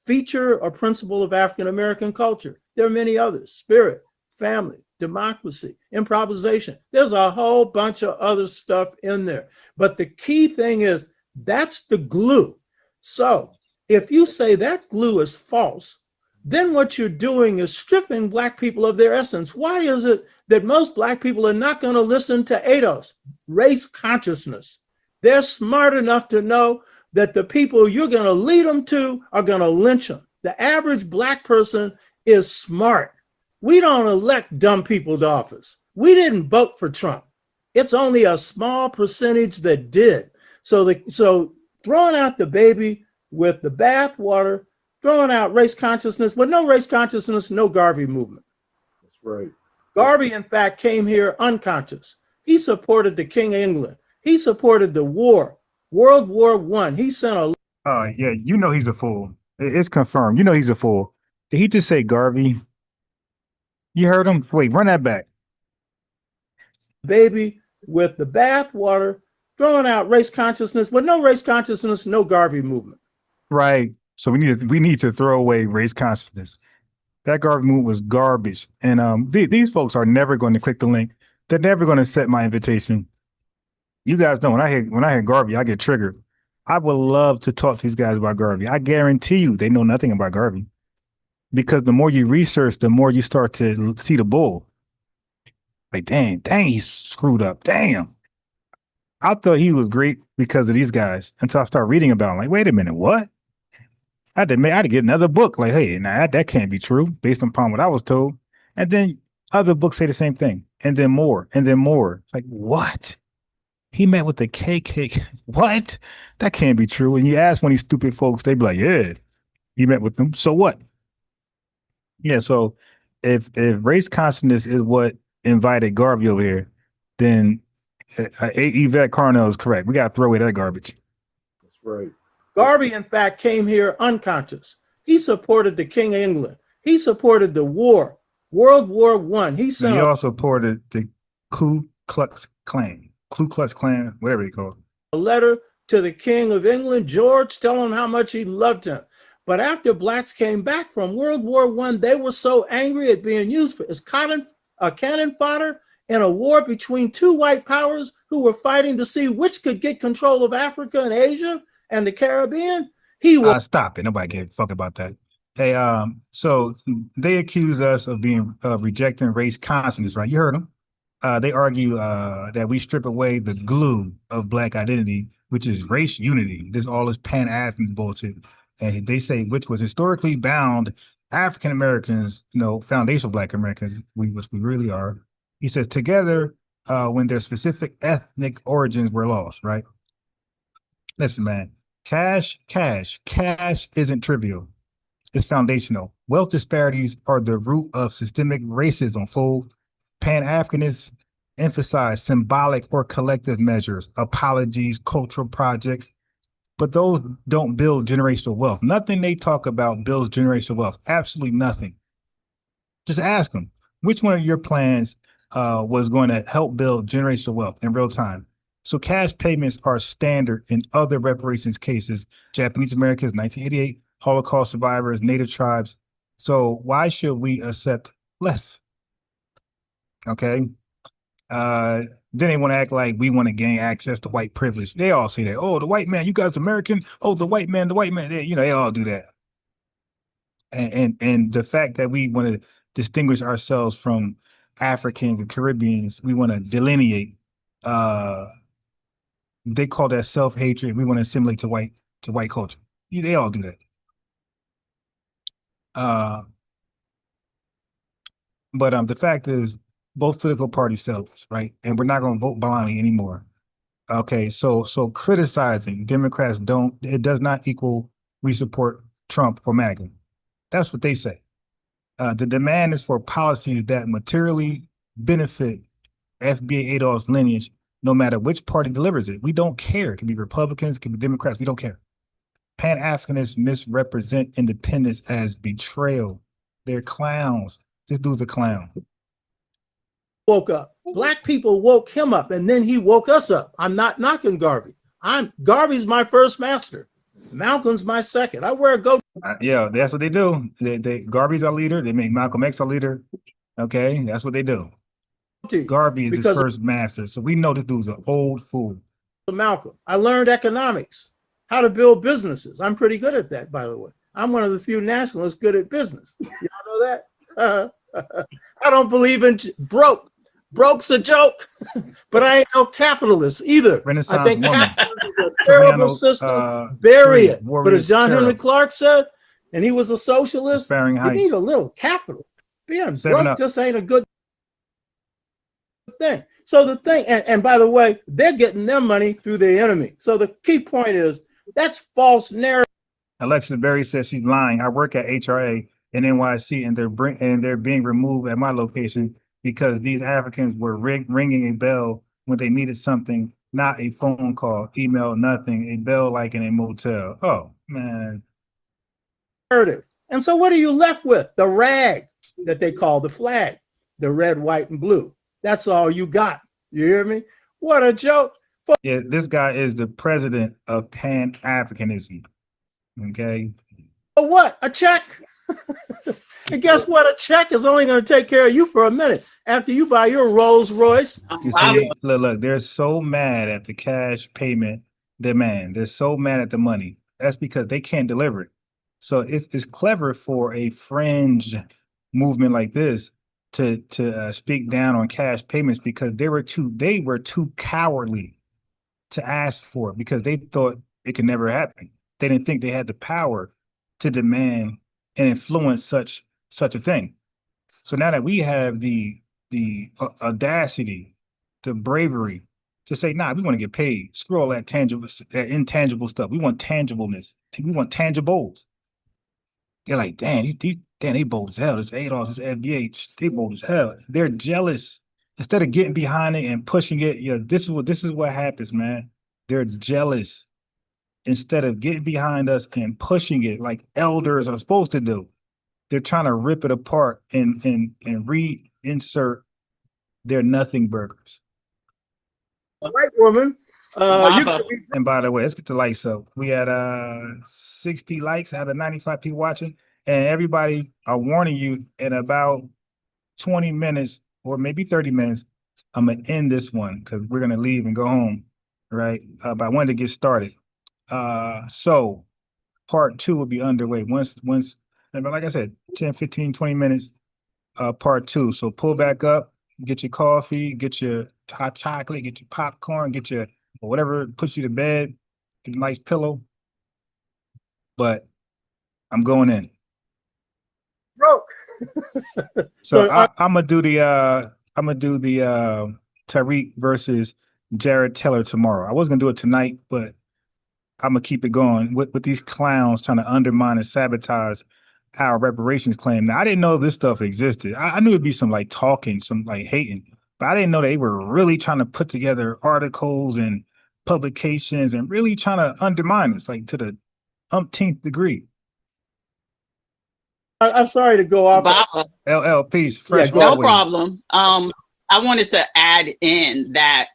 feature or principle of African-American culture. There are many others: spirit, family, democracy, improvisation. There's a whole bunch of other stuff in there. But the key thing is that's the glue. So if you say that glue is false, then what you're doing is stripping Black people of their essence. Why is it that most Black people are not going to listen to ADOS, race consciousness? They're smart enough to know that the people you're going to lead them to are going to lynch them. The average Black person is smart. We don't elect dumb people to office. We didn't vote for Trump. It's only a small percentage that did. So throwing out the baby with the bathwater, throwing out race consciousness, but no race consciousness, no Garvey movement. That's right. Garvey, in fact, came here unconscious. He supported the King of England. He supported the war, World War I. He sent a... Oh, yeah, you know he's a fool. It's confirmed. You know he's a fool. Did he just say Garvey? You heard him? Wait, run that back. Baby with the bathwater, throwing out race consciousness, but no race consciousness, no Garvey movement. Right. So we need to throw away race consciousness. That Garvey movement was garbage. And these folks are never going to click the link. They're never going to accept my invitation. You guys know when I hear Garvey, I get triggered. I would love to talk to these guys about Garvey. I guarantee you they know nothing about Garvey. Because the more you research, the more you start to see the bull. Like, dang, he's screwed up. Damn. I thought he was great because of these guys until I started reading about him. Like, wait a minute, what? I had to get another book. Like, hey, nah, that can't be true based upon what I was told. And then other books say the same thing. And then more, and then more. It's like, what? He met with the KKK. What? That can't be true. And you ask one of these stupid folks, they be like, yeah, he met with them. So what? Yeah, so if race consciousness is what invited Garvey over here, then Yvette Carnell is correct. We got to throw away that garbage. That's right. Garvey, in fact, came here unconscious. He supported the King of England. He supported the war, World War I. He also supported the Ku Klux Klan, whatever they call it. A letter to the King of England, George, telling him how much he loved him. But after Blacks came back from World War I, they were so angry at being used as cannon fodder in a war between two white powers who were fighting to see which could get control of Africa and Asia and the Caribbean. Stop it. Nobody gave a fuck about that. Hey, so they accuse us of rejecting race consciousness, right? You heard them. They argue that we strip away the glue of Black identity, which is race unity. All this Pan-African bullshit. And they say, which was historically bound African Americans, foundational Black Americans, which we really are. He says, together, when their specific ethnic origins were lost, right? Listen, man, cash isn't trivial. It's foundational. Wealth disparities are the root of systemic racism, fool. Pan-Africanists emphasize symbolic or collective measures, apologies, cultural projects, but those don't build generational wealth. Nothing they talk about builds generational wealth. Absolutely nothing. Just ask them, which one of your plans was going to help build generational wealth in real time? So cash payments are standard in other reparations cases, Japanese Americans, 1988, Holocaust survivors, Native tribes. So why should we accept less? Okay. Then they want to act like we want to gain access to white privilege. They all say that. Oh, the white man, you guys American. Oh, the white man. They all do that. And the fact that we want to distinguish ourselves from Africans and Caribbeans, we want to delineate. They call that self-hatred. We want to assimilate to white culture. They all do that. But the fact is, both political parties failed us, right? And we're not going to vote blindly anymore. Okay, so criticizing Democrats it does not equal we support Trump or MAGA. That's what they say. The demand is for policies that materially benefit FBA Adolf's lineage, no matter which party delivers it. We don't care. It can be Republicans, it can be Democrats. We don't care. Pan-Africanists misrepresent independence as betrayal. They're clowns. This dude's a clown. Woke up. Black people woke him up, and then he woke us up. I'm not knocking Garvey. Garvey's my first master. Malcolm's my second. I wear a goatee. Yeah, that's what they do. Garvey's our leader. They make Malcolm X our leader. Okay, that's what they do. Garvey is his first master. So we know this dude's an old fool. Malcolm. I learned economics, how to build businesses. I'm pretty good at that, by the way. I'm one of the few nationalists good at business. Y'all know that? I don't believe in broke. Broke's a joke, but I ain't no capitalist either. Renaissance I think woman. capitalism is a terrible system. Bury it. But as John Henry Clark said, and he was a socialist, you need a little capital. Being broke just ain't a good thing. So the thing, and by the way, they're getting their money through their enemy. So the key point is that's false narrative. Alexa Berry says she's lying. I work at HRA in NYC, and they're being removed at my location because these Africans were ringing a bell when they needed something, not a phone call, email, nothing, a bell like in a motel. Oh, man. And so what are you left with? The rag that they call the flag, the red, white, and blue. That's all you got. You hear me? What a joke. Yeah, this guy is the president of Pan-Africanism. Okay. But what? A check? And guess what? A check is only going to take care of you for a minute after you buy your Rolls Royce. You see, look, they're so mad at the cash payment demand. They're so mad at the money. That's because they can't deliver it. So it's clever for a fringe movement like this to speak down on cash payments because they were too cowardly to ask for it because they thought it could never happen. They didn't think they had the power to demand and influence such a thing. So now that we have the audacity, the bravery to say, nah, we want to get paid. Screw all that intangible stuff. We want tangibleness. We want tangibles. They're like, damn, they bold as hell. This ADOS, this FBA, they bold as hell. They're jealous. Instead of getting behind it and pushing it, this is what happens, man. They're jealous. Instead of getting behind us and pushing it like elders are supposed to do, they're trying to rip it apart and reinsert their nothing burgers. A white woman. And by the way, let's get the likes up. We had 60 likes out of 95 people watching, and everybody are warning you in about 20 minutes or maybe 30 minutes, I'm gonna end this one because we're gonna leave and go home, right? But I wanted to get started. So part 2 will be underway once, like I said, 10, 15, 20 minutes, part 2. So pull back up, get your coffee, get your hot chocolate, get your popcorn, get your whatever puts you to bed, get a nice pillow. But I'm going in. Broke. So I'm gonna do the Tariq versus Jared Taylor tomorrow. I was gonna do it tonight, but I'm gonna keep it going with these clowns trying to undermine and sabotage our reparations claim. Now, I didn't know this stuff existed. I knew it'd be some like talking, some like hating, but I didn't know they were really trying to put together articles and publications and really trying to undermine us like to the umpteenth degree. I'm sorry to go off. Bob, LL, peace, fresh go no always. problem. I wanted to add in that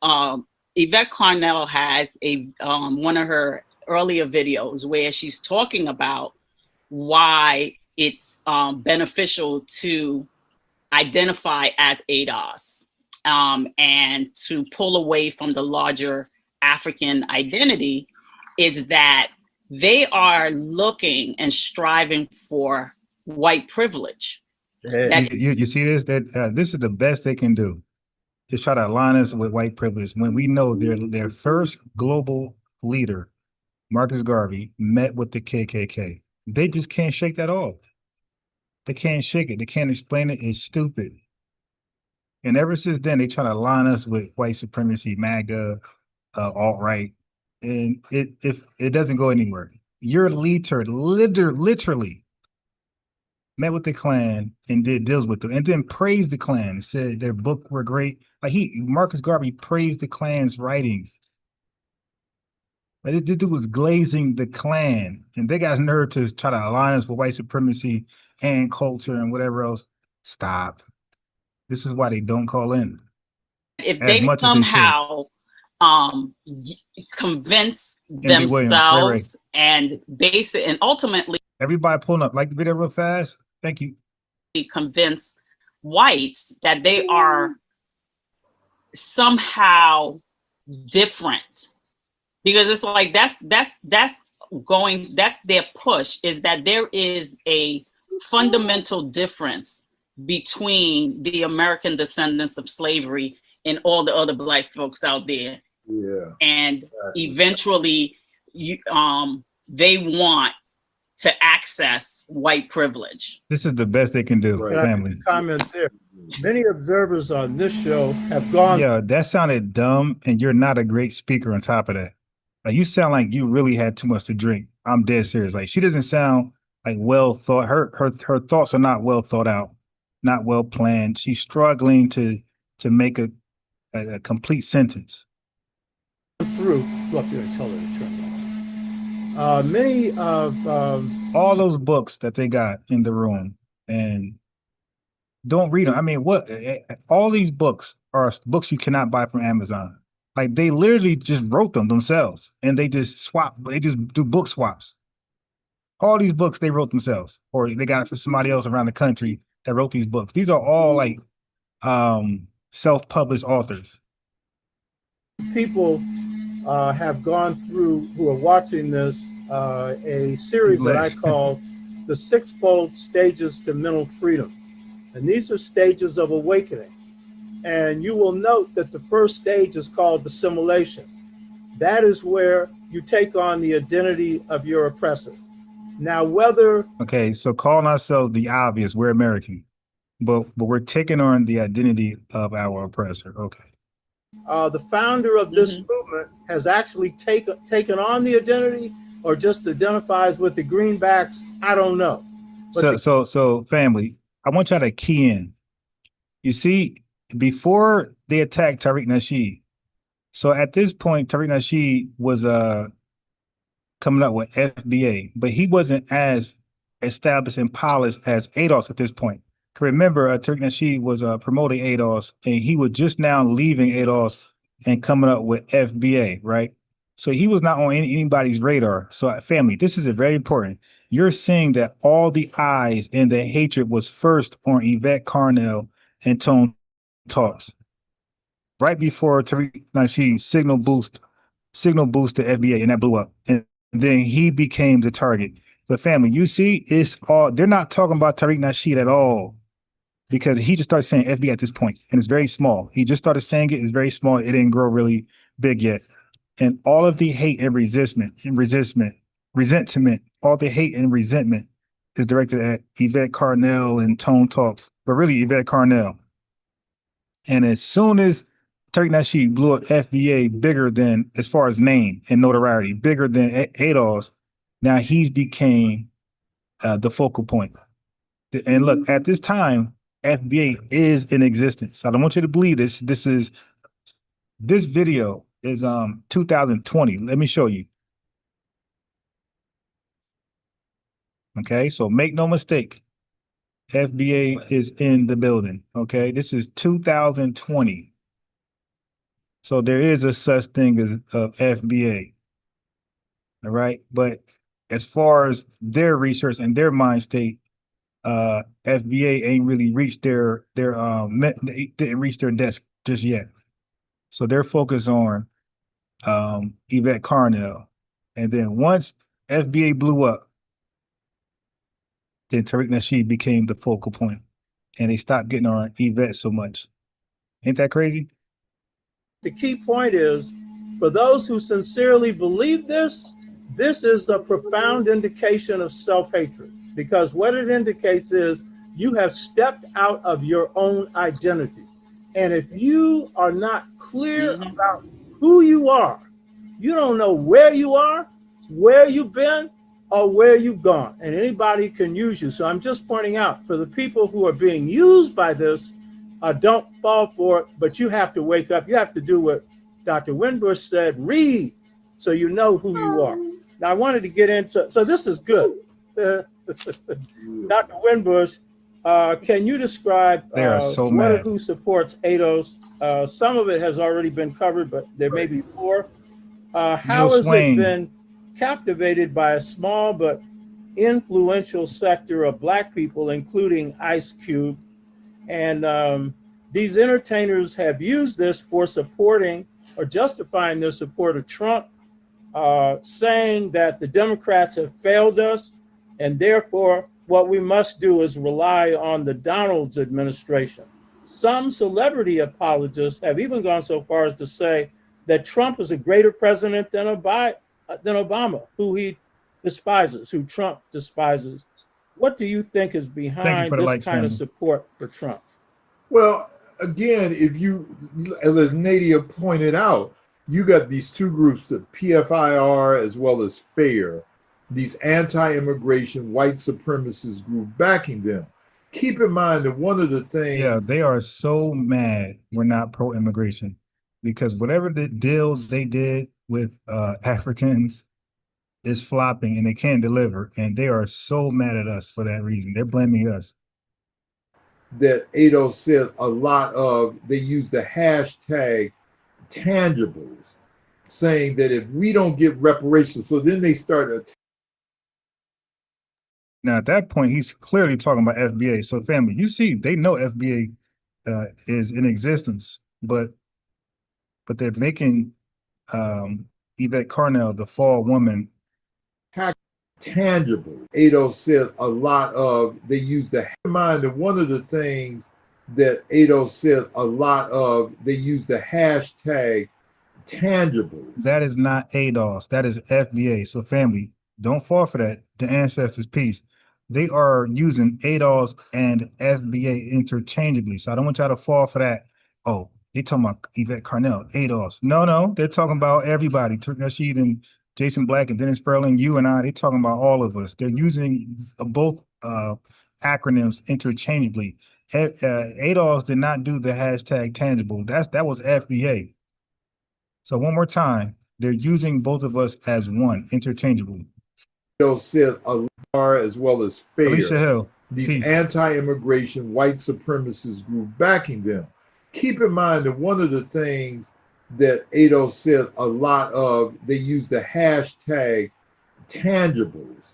Yvette Carnell has a one of her earlier videos where she's talking about why it's beneficial to identify as ADOS and to pull away from the larger African identity, is that they are looking and striving for white privilege. You see this? That this is the best they can do. Is try to align us with white privilege when we know their first global leader, Marcus Garvey, met with the KKK. They just can't shake that off. They can't shake it. They can't explain it. It's stupid. And ever since then, they try to align us with white supremacy, MAGA, alt-right, and it doesn't go anywhere. Your leader literally met with the Klan and did deals with them, and then praised the Klan and said their book were great. Like Marcus Garvey praised the Klan's writings. Like this dude was glazing the Klan, and they got nerve to try to align us with white supremacy and culture and whatever else. Stop. This is why they don't call in. If they somehow convince themselves and base it, and ultimately everybody pulling up, like the video real fast. Thank you. Convince whites that they are somehow different, because it's like that's their push, is that there is a fundamental difference between the American descendants of slavery and all the other Black folks out there. Yeah. And eventually they want to access white privilege. This is the best they can do, Right. family. Comment there. Many observers on this show have gone. Yeah, that sounded dumb, and you're not a great speaker on top of that. Like, you sound like you really had too much to drink. I'm dead serious. Like, she doesn't sound like well thought. Her thoughts are not well thought out, not well planned. She's struggling to make a complete sentence. Through, go up there and tell her to turn it on. Many of all those books that they got in the room, and don't read them. I mean, all these books are books you cannot buy from Amazon. Like, they literally just wrote them themselves, and they just swap. They just do book swaps. All these books they wrote themselves, or they got it from somebody else around the country that wrote these books. These are all like self-published authors. People have gone through, who are watching this, a series that I call the Sixfold Stages to Mental Freedom. And these are stages of awakening. And you will note that the first stage is called assimilation. That is where you take on the identity of your oppressor. Now, whether... Okay, so calling ourselves the obvious, we're American, but we're taking on the identity of our oppressor. Okay. The founder of this movement has actually taken on the identity, or just identifies with the greenbacks. I don't know. But so family, I want y'all to key in. You see, before they attacked Tariq Nasheed, so at this point, Tariq Nasheed was coming up with FBA, but he wasn't as established and polished as ADOS at this point. Remember, Tariq Nasheed was promoting ADOS, and he was just now leaving ADOS and coming up with FBA, right? So he was not on anybody's radar. So family, this is very important. You're seeing that all the eyes and the hatred was first on Yvette Carnell and Tone Talks. Right before Tariq Nasheed signal boost to FBA, and that blew up. And then he became the target. But family, you see, it's all, they're not talking about Tariq Nasheed at all, because he just started saying FBA at this point, and it's very small. He just started saying it. It's very small. It didn't grow really big yet. And all of the hate and resentment, all the hate and resentment is directed at Yvette Carnell and Tone Talks, but really Yvette Carnell. And as soon as Tariq Nasheed blew up FBA bigger than, as far as name and notoriety, bigger than ADOS. Now he's became the focal point. And look, at this time, FBA is in existence. I don't want you to believe this. This video is 2020. Let me show you. Okay, so make no mistake, FBA is in the building. Okay, this is 2020. So there is a such thing as FBA. All right, but as far as their research and their mind state, FBA ain't really reached they didn't reach their desk just yet. So they're focused on Yvette Carnell. And then once FBA blew up, then Tariq Nasheed became the focal point, and they stopped getting on Yvette so much. Ain't that crazy? The key point is, for those who sincerely believe this is a profound indication of self-hatred, because what it indicates is you have stepped out of your own identity. And if you are not clear about who you are, you don't know where you are, where you've been, or where you've gone, and anybody can use you. So I'm just pointing out, for the people who are being used by this, don't fall for it, but you have to wake up. You have to do what Dr. Winbush said, read, so you know who you are. Now I wanted to get into, so this is good. Dr. Winbush, can you describe who supports ADOS? Some of it has already been covered, but there may be more. How has it been captivated by a small but influential sector of Black people, including Ice Cube? And these entertainers have used this for supporting or justifying their support of Trump, saying that the Democrats have failed us, and therefore what we must do is rely on the Donald's administration. Some celebrity apologists have even gone so far as to say that Trump is a greater president than Obama, who he despises, who Trump despises. What do you think is behind this kind of support for Trump? Well, again, if you, as Nadia pointed out, you got these two groups, the PFIR as well as FAIR, these anti-immigration white supremacist group backing them. Keep in mind that one of the things— Yeah, they are so mad we're not pro-immigration, because whatever the deals they did with Africans is flopping and they can't deliver. And they are so mad at us for that reason. They're blaming us. That ADOS says a lot of, they use the hashtag tangibles, saying that if we don't get reparations, so then they start. Now, at that point, he's clearly talking about FBA. So, family, you see, they know FBA is in existence, but they're making Yvette Carnell the fall woman. Tangible. ADOS says a lot of, they use the mind, and one of the things that ADOS says a lot of, they use the hashtag tangibles. That is not ADOS, that is FBA. So family, don't fall for that. The ancestors piece. They are using ADOS and FBA interchangeably. So I don't want y'all to fall for that. Oh, they talking about Yvette Carnell, ADOS. No, they're talking about everybody. Tariq Nasheed and Jason Black and Dennis Sperling, you and I, they're talking about all of us. They're using both acronyms interchangeably. ADOS did not do the hashtag tangible. That was FBA. So one more time, they're using both of us as one interchangeably. ADOS says as well as FAIR, Alicia Hill, these peace. Anti-immigration white supremacist group backing them. Keep in mind that one of the things that ADOS says a lot of, they use the hashtag tangibles,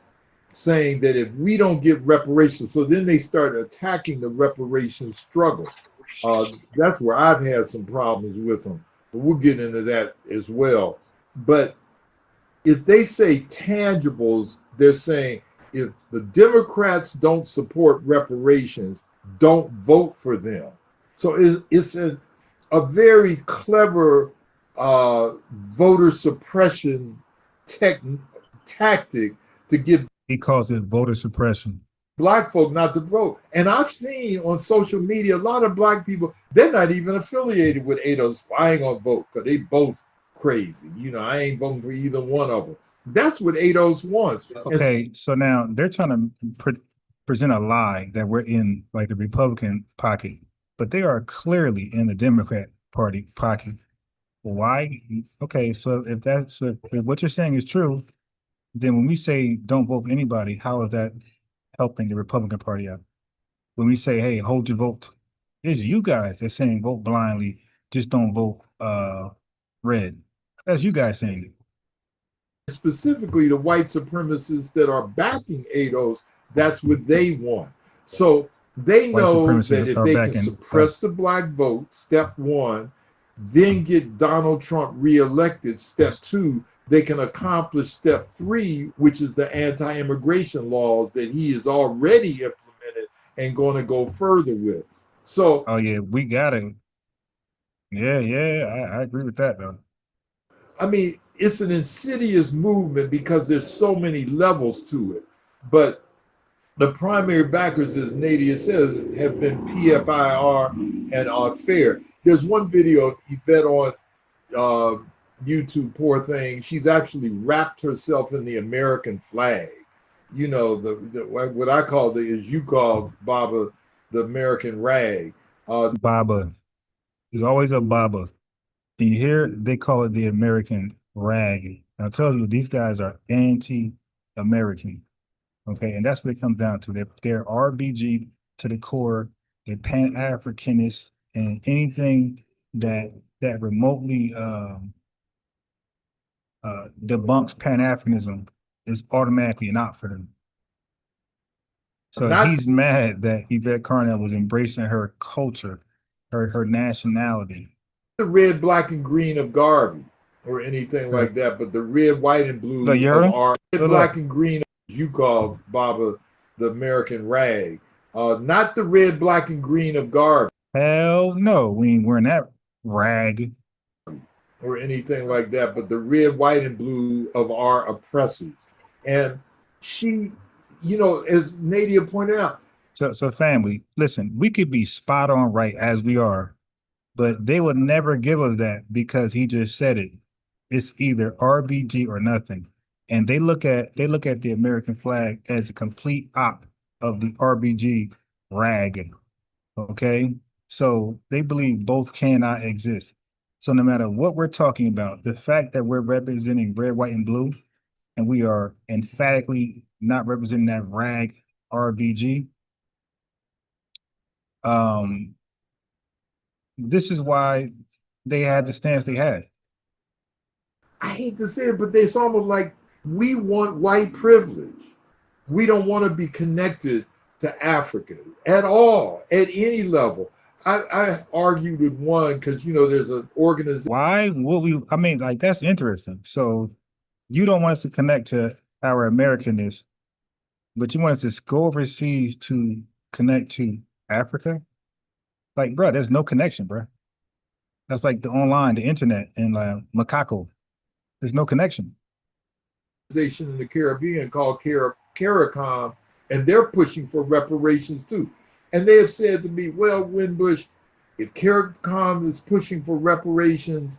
saying that if we don't get reparations, so then they start attacking the reparations struggle. That's where I've had some problems with them, but we'll get into that as well. But if they say tangibles, they're saying if the Democrats don't support reparations, don't vote for them. So it's a very clever voter suppression tactic to give. He calls it voter suppression. Black folk not to vote. And I've seen on social media a lot of Black people, they're not even affiliated with ADOS. I ain't gonna vote because they both crazy. I ain't voting for either one of them. That's what ADOS wants. Okay, so now they're trying to present a lie that we're in like the Republican pocket, but they are clearly in the Democrat Party pocket. Why? Okay, so if what you're saying is true, then when we say don't vote for anybody, how is that helping the Republican Party out? When we say, hey, hold your vote, it's you guys that's saying vote blindly, just don't vote red. That's you guys saying it. Specifically the white supremacists that are backing ADOS, that's what they want. So they know that if they can suppress the Black vote, step one, then get Donald Trump reelected, step two, they can accomplish step three, which is the anti-immigration laws that he has already implemented and going to go further with. So, oh yeah, we got it. Yeah, I agree with that though. I mean, it's an insidious movement because there's so many levels to it. But the primary backers, as Nadia says, have been PFIR and FAIR. There's one video of Yvette on YouTube, poor thing. She's actually wrapped herself in the American flag. What I call as you call, Baba, the American rag. Baba. There's always a Baba. And you hear they call it the American rag. I'll tell you, these guys are anti-American. Okay, and that's what it comes down to. They're RBG to the core. They're Pan-Africanists, and anything that remotely debunks Pan-Africanism is automatically not for them. So he's mad that Yvette Carnell was embracing her culture, her nationality. The red, black, and green of Garvey or anything like that, but the red, white, and blue of our red, black, and green, as you call, Baba, the American rag. Not the red, black, and green of Garvey. Hell no, we ain't wearing that rag. Or anything like that, but the red, white, and blue of our oppressors. And she, as Nadia pointed out. So family, listen, we could be spot on right as we are, but they would never give us that because he just said it. It's either RBG or nothing. And they look at the American flag as a complete op of the RBG rag. Okay? So they believe both cannot exist. So no matter what we're talking about, the fact that we're representing red, white, and blue, and we are emphatically not representing that rag RBG, this is why they had the stance they had. I hate to say it, but it's almost like we want white privilege. We don't want to be connected to Africa at all, at any level. I argued with one because, there's an organization. Why would we? I mean, like, that's interesting. So you don't want us to connect to our Americanness, but you want us to go overseas to connect to Africa? Like, bro, there's no connection, bro. That's like the online, the internet, and Macaco. There's no connection. In the Caribbean called CARICOM, and they're pushing for reparations too. And they have said to me, well, Winbush, if CARICOM is pushing for reparations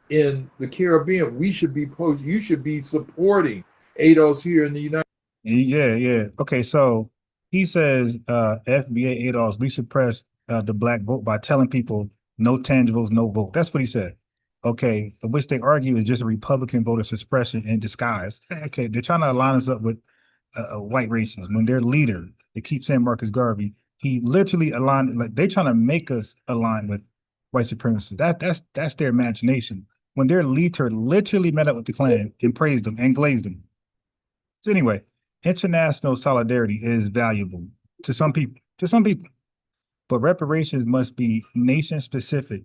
in the Caribbean, you should be supporting ADOS here in the United States. Yeah. Okay, so he says FBA ADOS, we suppressed the Black vote by telling people no tangibles, no vote. That's what he said. Okay, which they argue is just a Republican voter suppression in disguise. Okay, they're trying to align us up with white racists when their leader, they keep saying Marcus Garvey, he literally aligned, like they're trying to make us align with white supremacists. That's their imagination. When their leader literally met up with the Klan and praised them and glazed them. So anyway, international solidarity is valuable to some people, but reparations must be nation specific.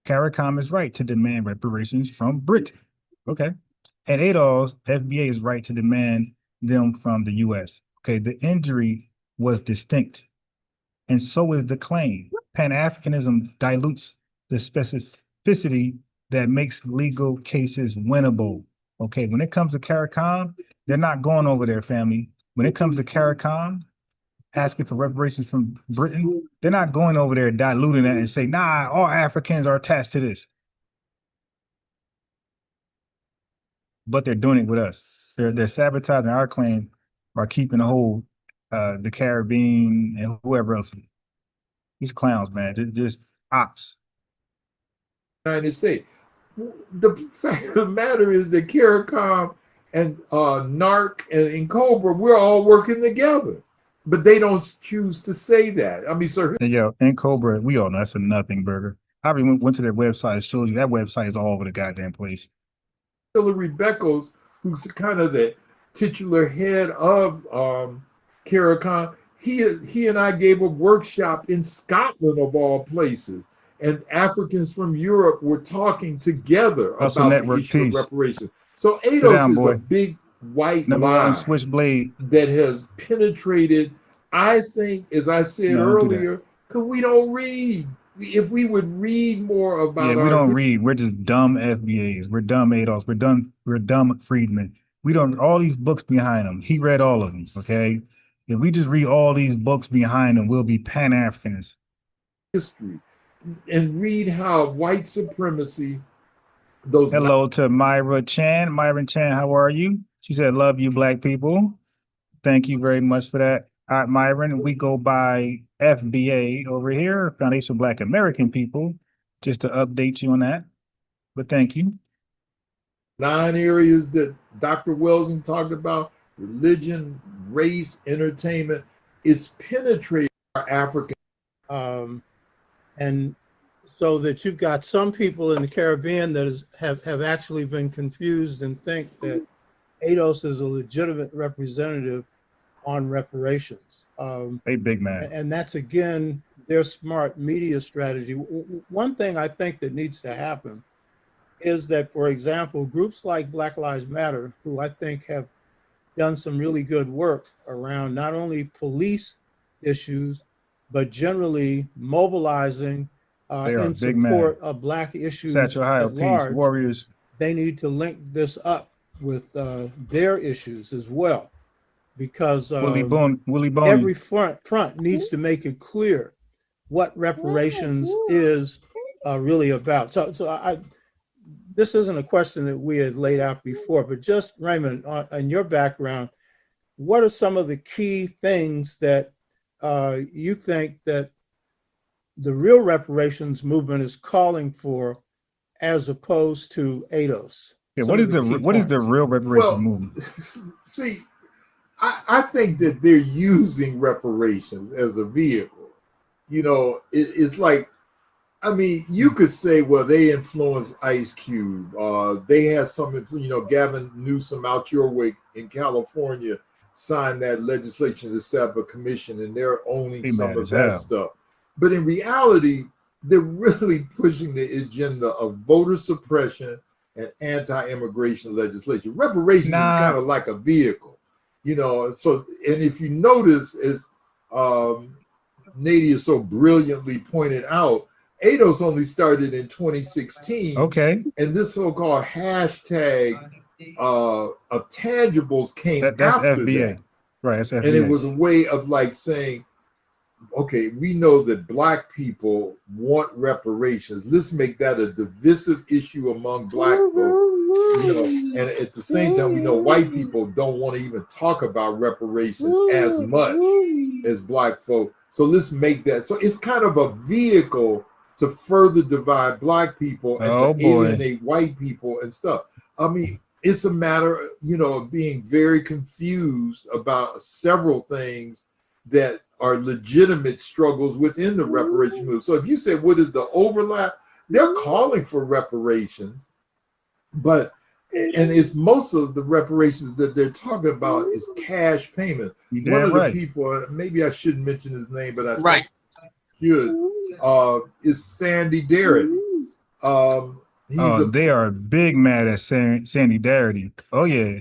CARICOM is right to demand reparations from Britain. Okay. And ADOS, FBA is right to demand them from the US. Okay. The injury was distinct. And so is the claim. Pan-Africanism dilutes the specificity that makes legal cases winnable. Okay. When it comes to CARICOM, they're not going over there, family. When it comes to CARICOM, asking for reparations from Britain, they're not going over there diluting that and say, nah, all Africans are attached to this. But they're doing it with us. They're sabotaging our claim by keeping the whole the Caribbean and whoever else. These clowns, man, just ops. United States. The fact of the matter is that CARICOM and NARC and COBRA, we're all working together, but they don't choose to say that. I mean, sir. And yo, and COBRA, we all know that's a nothing burger. I went to their website, showed you that website is all over the goddamn place. Hillary Beckles, who's kind of the titular head of CARICOM, he and I gave a workshop in Scotland of all places. And Africans from Europe were talking together about the issue of reparations. So ADOS is a big white lie switchblade that has penetrated, I think, as I said earlier, because we don't read. If we would read more about we don't read. We're just dumb FBAs. We're dumb ADOS. We're dumb Friedman. We don't, all these books behind them. He read all of them, okay? If we just read all these books behind them, we'll be Pan-Africanists. History. And read how white supremacy, those. Hello to Myra Chan. Myra Chan, how are you? She said, love you, black people. Thank you very much for that. Myron, we go by FBA over here, Foundation of Black American People, just to update you on that. But thank you. 9 areas that Dr. Welsing talked about: religion, race, entertainment. It's penetrated our African. And so that you've got some people in the Caribbean that have actually been confused and think that ADOS is a legitimate representative on reparations. Hey, big man. And that's, again, their smart media strategy. One thing I think that needs to happen is that, for example, groups like Black Lives Matter, who I think have done some really good work around not only police issues, but generally mobilizing in support of Black issues at large. Warriors. They need to link this up with their issues as well, because every front needs to make it clear what reparations is really about. So this isn't a question that we had laid out before, but just, Raymond, on your background, what are some of the key things that you think that the real reparations movement is calling for, as opposed to ADOS? Yeah, what is the real reparations movement? See, I think that they're using reparations as a vehicle. You know, it's like, I mean, you could say, well, they influenced Ice Cube. They had some, Gavin Newsom out your way in California signed that legislation to set up a commission, and they're owning some of that stuff. But in reality, they're really pushing the agenda of voter suppression and anti-immigration legislation. Reparations is kind of like a vehicle, So, and if you notice, as Nadia so brilliantly pointed out, ADOS only started in 2016. Okay. And this so-called hashtag of tangibles came after FBA. that. Right, that's FBA. And it was a way of like saying, okay, we know that Black people want reparations. Let's make that a divisive issue among Black folk. And at the same time, we know white people don't want to even talk about reparations as much as Black folk. So let's make that. So it's kind of a vehicle to further divide Black people and to alienate white people and stuff. I mean, it's a matter, of being very confused about several things that are legitimate struggles within the reparation movement. So if you say, what is the overlap? They're calling for reparations, but, and it's most of the reparations that they're talking about is cash payment. One of the people, maybe I shouldn't mention his name, but I think I should, is Sandy Derrick. They are big mad at Sandy Darity. Oh yeah.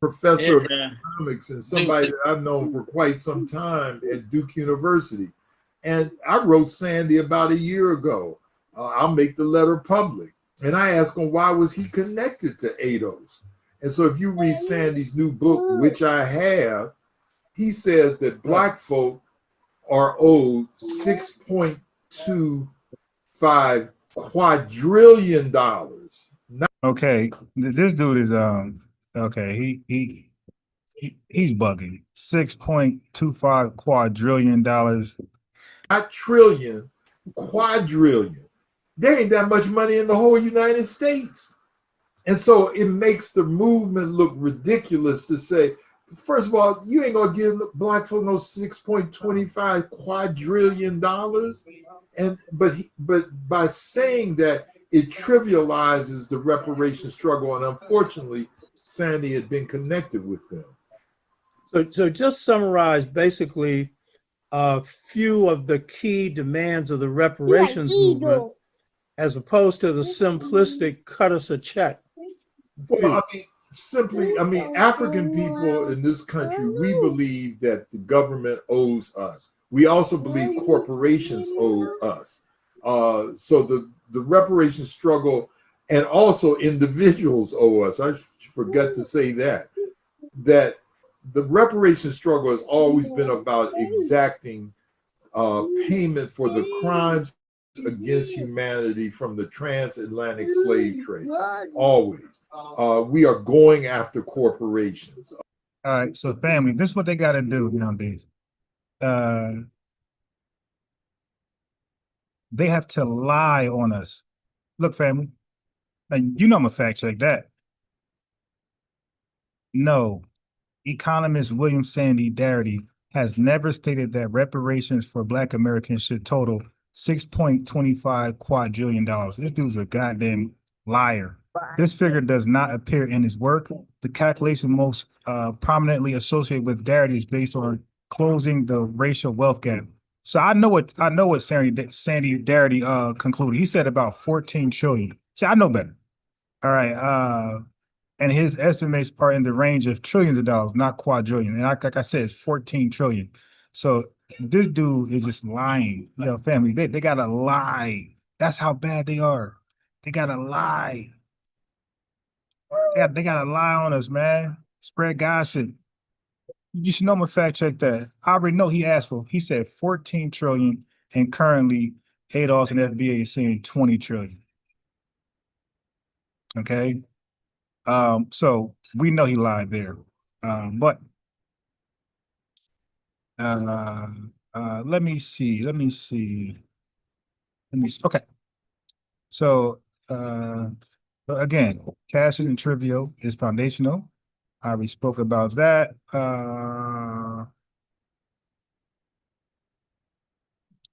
Professor of economics and somebody that I've known for quite some time at Duke University. And I wrote Sandy about a year ago. I'll make the letter public. And I asked him, why was he connected to ADOS? And so if you read Sandy's new book, which I have, he says that black folk are owed $6.25 quadrillion. Okay, this dude is okay. He's bugging. $6.25 quadrillion. Not trillion, quadrillion. There ain't that much money in the whole United States. And so it makes the movement look ridiculous to say, first of all, you ain't gonna give black folk no $6.25 quadrillion. And but by saying that, it trivializes the reparation struggle, and unfortunately, Sandy had been connected with them. So just summarize basically a few of the key demands of the reparations movement, as opposed to the simplistic cut us a check. Well, I mean, African people in this country, we believe that the government owes us. We also believe corporations owe us. So the reparation struggle, and also individuals owe us. I forgot to say that the reparation struggle has always been about exacting payment for the crimes against humanity from the transatlantic slave trade. Always. We are going after corporations. All right, so family, this is what they got to do nowadays. They have to lie on us. Look, family, you know I'm a fact check that. No, economist William Sandy Darity has never stated that reparations for Black Americans should total $6.25 quadrillion. This dude's a goddamn liar. This figure does not appear in his work. The calculation most prominently associated with Darity is based on closing the racial wealth gap. So I know what Sandy Darity concluded. He said about 14 trillion. See, I know better. All right. And his estimates are in the range of trillions of dollars, not quadrillion. And like I said, it's 14 trillion. So this dude is just lying. You know, family, they gotta lie. That's how bad they are. They gotta lie. They gotta lie on us, man. Spread gossip. You should know I'm gonna fact check that. I already know he asked for. He said 14 trillion, and currently ADOS and FBA is saying 20 trillion. Okay. So we know he lied there. But let me see. Okay. So again, cash isn't trivial, it's foundational. I already spoke about that.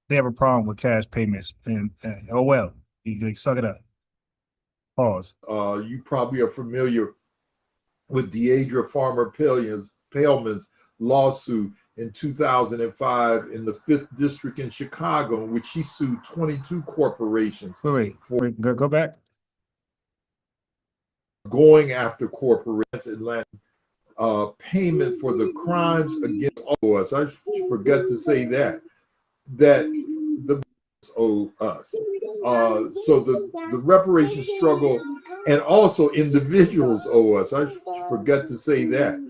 They have a problem with cash payments, and oh well, they suck it up. Pause. You probably are familiar with Deidre Farmer Paleman's lawsuit in 2005 in the 5th District in Chicago, in which she sued 22 corporations. Wait, go back. Going after corporations, Atlanta, payment for the crimes against all of us. I forgot to say that the owe us. So the reparation struggle, and also individuals owe us. I forgot to say that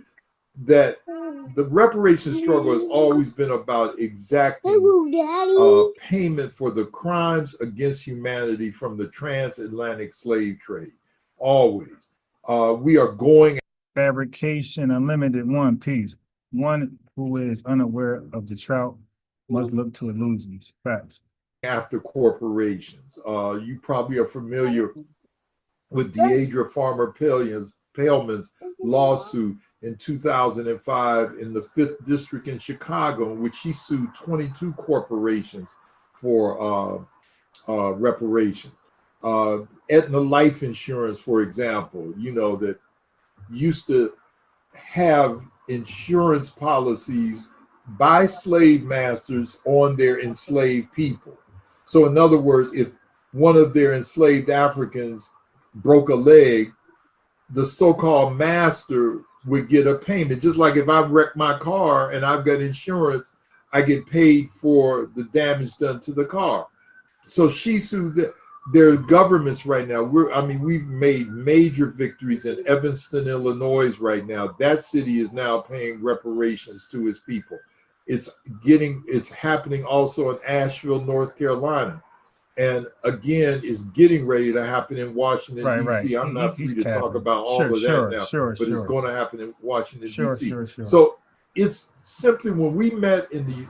the reparation struggle has always been about exacting payment for the crimes against humanity from the transatlantic slave trade. Always. We are going. Fabrication Unlimited, one piece. One who is unaware of the trout must look to illusions. Facts. After corporations. You probably are familiar with Deidre Farmer Paleman's lawsuit in 2005 in the 5th District in Chicago, in which she sued 22 corporations for reparations. Aetna Life Insurance, for example, you know, that used to have insurance policies by slave masters on their enslaved people. So in other words, if one of their enslaved Africans broke a leg, the so-called master would get a payment. Just like if I wreck my car and I've got insurance, I get paid for the damage done to the car. So she sued there are governments right now. We've made major victories in Evanston, Illinois right now. That city is now paying reparations to its people. It's happening also in Asheville, North Carolina. And again, it's getting ready to happen in Washington, D.C. I'm not free to talk about all of that now, but it's going to happen in Washington, D.C. So it's simply, when we met in the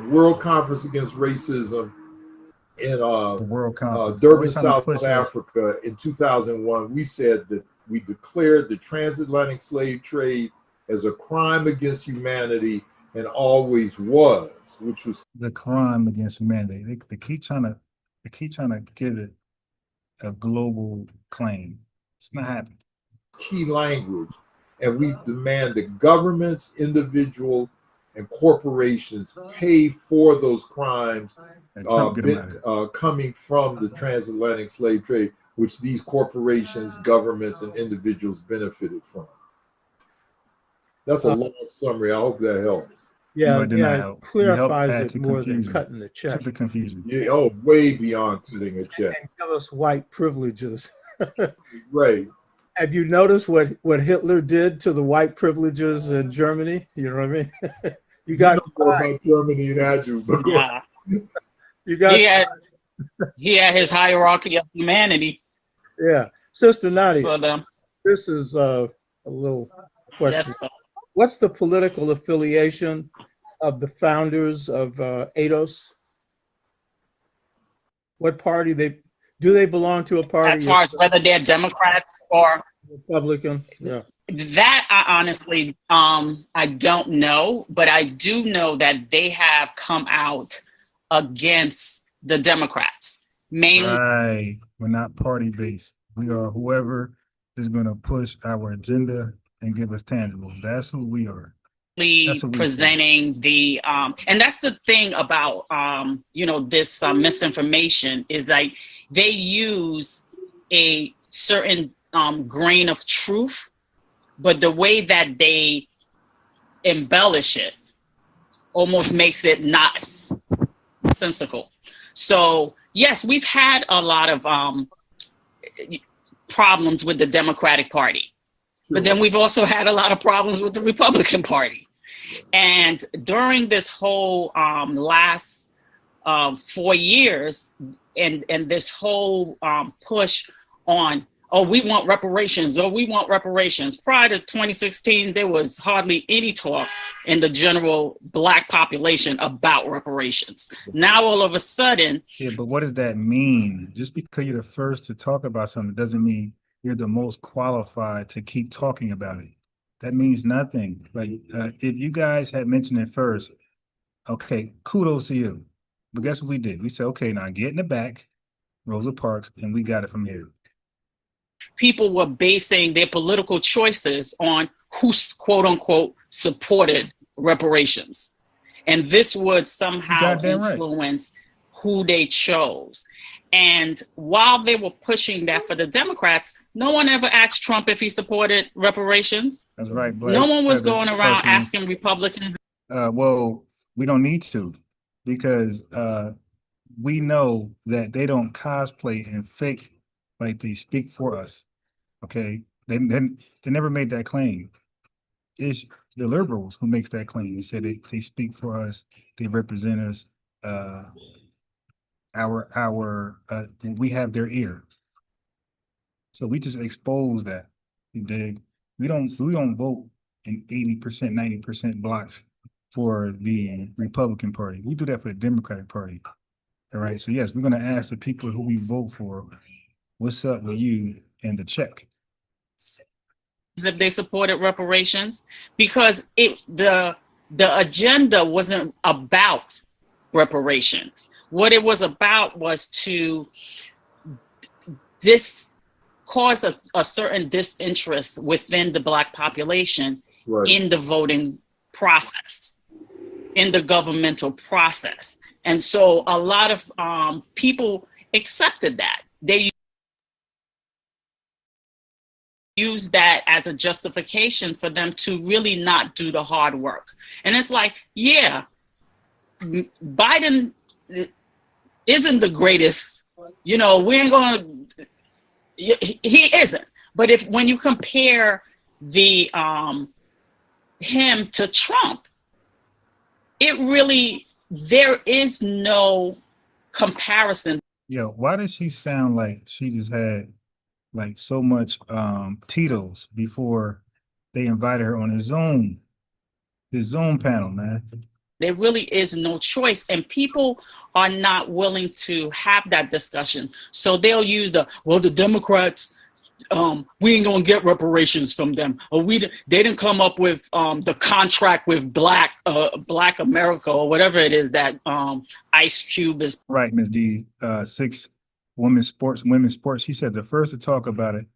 World Conference Against Racism in Durban, South Africa in 2001, we said that we declared the transatlantic slave trade as a crime against humanity, and always was, which was the crime against humanity. They keep trying to give it a global claim. It's not happening. Key language, and we demand that governments, individual, and corporations pay for those crimes coming from the transatlantic slave trade, which these corporations, governments, and individuals benefited from. That's a long summary. I hope that helps. Yeah, it clarifies it more than cutting the check. The confusion. Yeah, way beyond cutting a check. And give us white privileges. Right. Have you noticed what Hitler did to the white privileges in Germany? You know what I mean? You got more about Germany than I do, but Yeah. You got he had his hierarchy of humanity. Yeah, Sister Nadia. For them. This is a little question. Yes, sir. What's the political affiliation of the founders of ADOS? What party do they belong to? A party? As far as whether they're Democrats or Republican? Yeah. That I honestly, I don't know, but I do know that they have come out against the Democrats. Mainly, right. We're not party based. We are whoever is going to push our agenda and give us tangible. That's who we are. Presenting the and that's the thing about this misinformation is like they use a certain grain of truth, but the way that they embellish it almost makes it not sensical. So yes, we've had a lot of problems with the Democratic Party. But then we've also had a lot of problems with the Republican Party. And during this whole last 4 years and this whole push on, we want reparations, we want reparations. Prior to 2016, there was hardly any talk in the general Black population about reparations. Now, all of a sudden. Yeah, but what does that mean? Just because you're the first to talk about something doesn't mean you're the most qualified to keep talking about it. That means nothing. Like if you guys had mentioned it first, okay, kudos to you. But guess what we did? We said, okay, now get in the back, Rosa Parks, and we got it from here. People were basing their political choices on who, quote unquote, supported reparations. And this would somehow influence who they chose. And while they were pushing that for the Democrats, no one ever asked Trump if he supported reparations. That's right. No one was going around asking Republicans. Well, we don't need to, because we know that they don't cosplay and fake like they speak for us. Okay, they never made that claim. It's the liberals who makes that claim. They said they speak for us. They represent us. We have their ear. So we just expose that. You dig? We don't vote in 80%, 90% blocks for the Republican Party. We do that for the Democratic Party. All right. So yes, we're gonna ask the people who we vote for, what's up with you and the check. If they supported reparations, because the agenda wasn't about reparations. What it was about was to cause a certain disinterest within the Black population in the voting process, in the governmental process. And so a lot of people accepted that. They use that as a justification for them to really not do the hard work. And it's like, yeah, Biden isn't the greatest You know, we ain't gonna. He isn't. But when you compare the him to Trump, it really, there is no comparison. Yo, why does she sound like she just had like so much Tito's before they invited her on the Zoom panel, man? There really is no choice, and people are not willing to have that discussion. So they'll use the Democrats, we ain't gonna get reparations from them, or they didn't come up with the contract with Black America, or whatever it is that Ice Cube is. Right, Ms. D. 6 women's sports. She said the first to talk about it,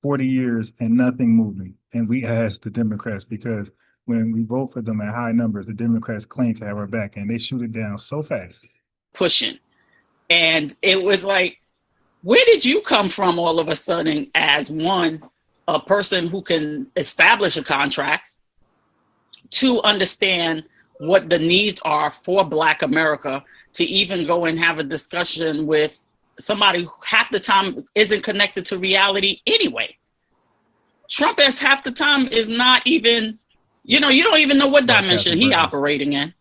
40 years and nothing moving. And we asked the Democrats because when we vote for them at high numbers, the Democrats claim to have our back, and they shoot it down so fast. Pushing. And it was like, where did you come from all of a sudden as a person who can establish a contract, to understand what the needs are for Black America, to even go and have a discussion with somebody who half the time isn't connected to reality anyway. Trump as half the time is not even, you don't even know what dimension he's operating in.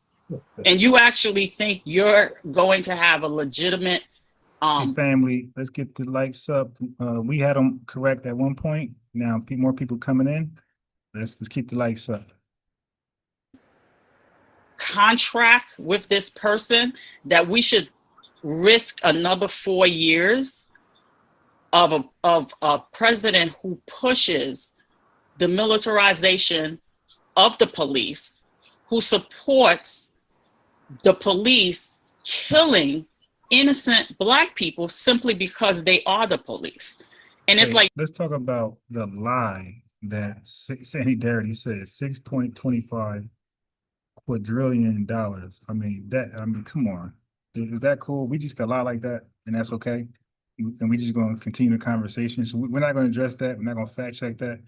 And you actually think you're going to have a legitimate Hey, family, let's get the likes up. We had them correct at one point. Now more people coming in. Let's keep the likes up. Contract with this person that we should risk another 4 years of a president who pushes the militarization of the police, who supports the police killing innocent Black people simply because they are the police. And it's like, let's talk about the lie that Sandy Darity said, $6.25 quadrillion. I mean, come on. Is that cool? We just got a lie like that, and that's okay. And we just going to continue the conversation. So we're not going to address that. We're not going to fact check that.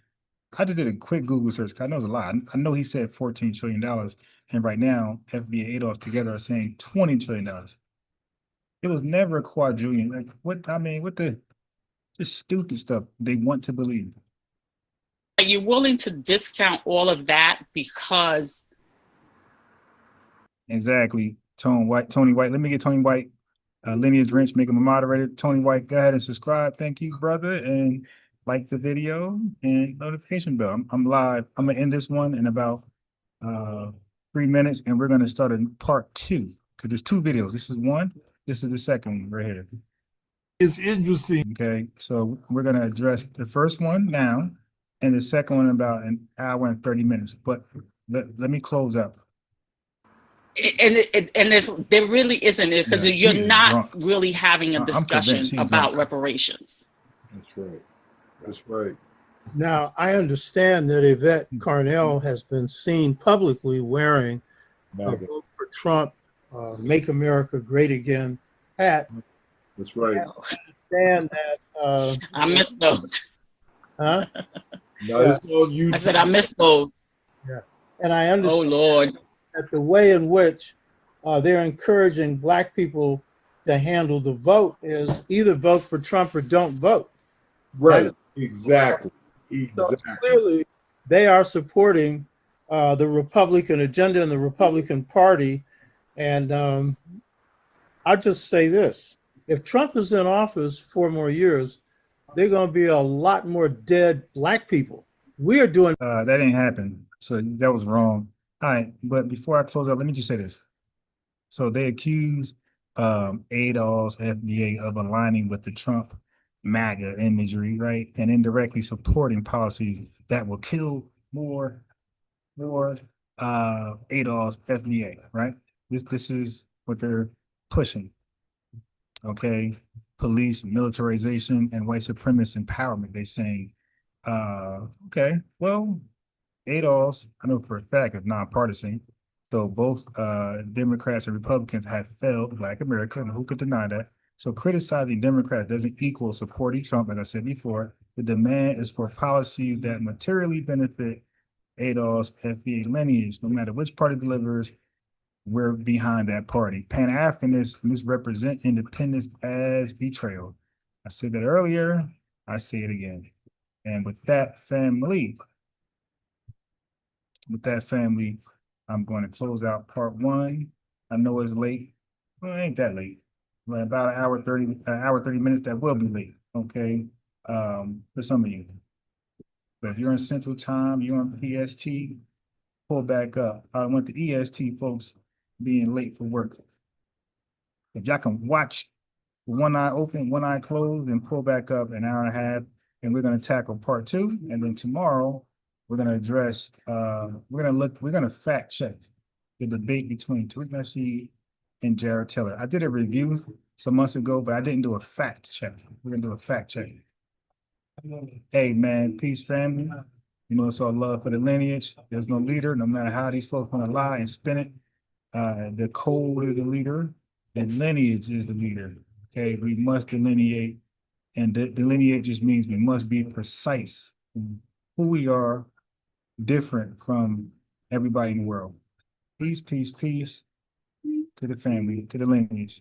I just did a quick Google search. I know it's a lie. I know he said $14 trillion. And right now, FBA Adolf together are saying $20 trillion. It was never a quadrillion. Like, what the just stupid stuff they want to believe. are you willing to discount all of that because? Exactly. Tony White. Let me get Tony White, Lineage Wrench, make him a moderator. Tony White, go ahead and subscribe. Thank you, brother. And like the video and notification bell. I'm live. I'm gonna end this one in about 3 minutes, and we're gonna start in part 2 because there's 2 videos. This is one. This is the second one right here. It's interesting. Okay, so we're gonna address the first one now, and the second one in about an hour and 30 minutes. But let me close out. And there really isn't it, because you're not really having a discussion about reparations. That's right. That's right. Now, I understand that Yvette Carnell has been seen publicly wearing a Vote for Trump, Make America Great Again hat. That's right. I understand that. I missed those. Huh? No, it's on YouTube. I said I missed those. Yeah. And I understand Oh, Lord. that the way in which they're encouraging Black people to handle the vote is either vote for Trump or don't vote. Right. Exactly. So clearly, they are supporting the Republican agenda and the Republican Party. And I'll just say this. If Trump is in office 4 more years, there are going to be a lot more dead Black people. We are doing... That didn't happen. So that was wrong. All right, but before I close out, let me just say this. So they accuse ADOS, FBA of aligning with the Trump MAGA imagery, right? And indirectly supporting policies that will kill more ADOS, FBA, right? This is what they're pushing. Okay, police militarization and white supremacist empowerment. They're saying, okay, well, ADOS, I know for a fact, is nonpartisan. So both Democrats and Republicans have failed Black America, and who could deny that? So criticizing Democrats doesn't equal supporting Trump, as I said before. The demand is for policies that materially benefit ADOS, FBA lineage, no matter which party delivers. we're behind that party. Pan-Africanists misrepresent independence as betrayal. I said that earlier, I say it again. And with that family, I'm going to close out part one. I know it's late. Well, it ain't that late. But about an hour 30 minutes that will be late. Okay. For some of you. But if you're in Central Time, you're on PST, pull back up. I want the EST folks being late for work. If y'all can watch one eye open, one eye closed, and pull back up an hour and a half, and we're going to tackle part two. And then tomorrow, we're going to address, we're going to fact check the debate between Tariq Nasheed and Jared Taylor. I did a review some months ago, but I didn't do a fact check. We're going to do a fact check. Hey, man, peace, family. You know, it's all love for the lineage. There's no leader, no matter how these folks want to lie and spin it. The code is the leader, and lineage is the leader. Okay, we must delineate, and delineate just means we must be precise who we are, different from everybody in the world. Peace, peace, peace to the family, to the lineage.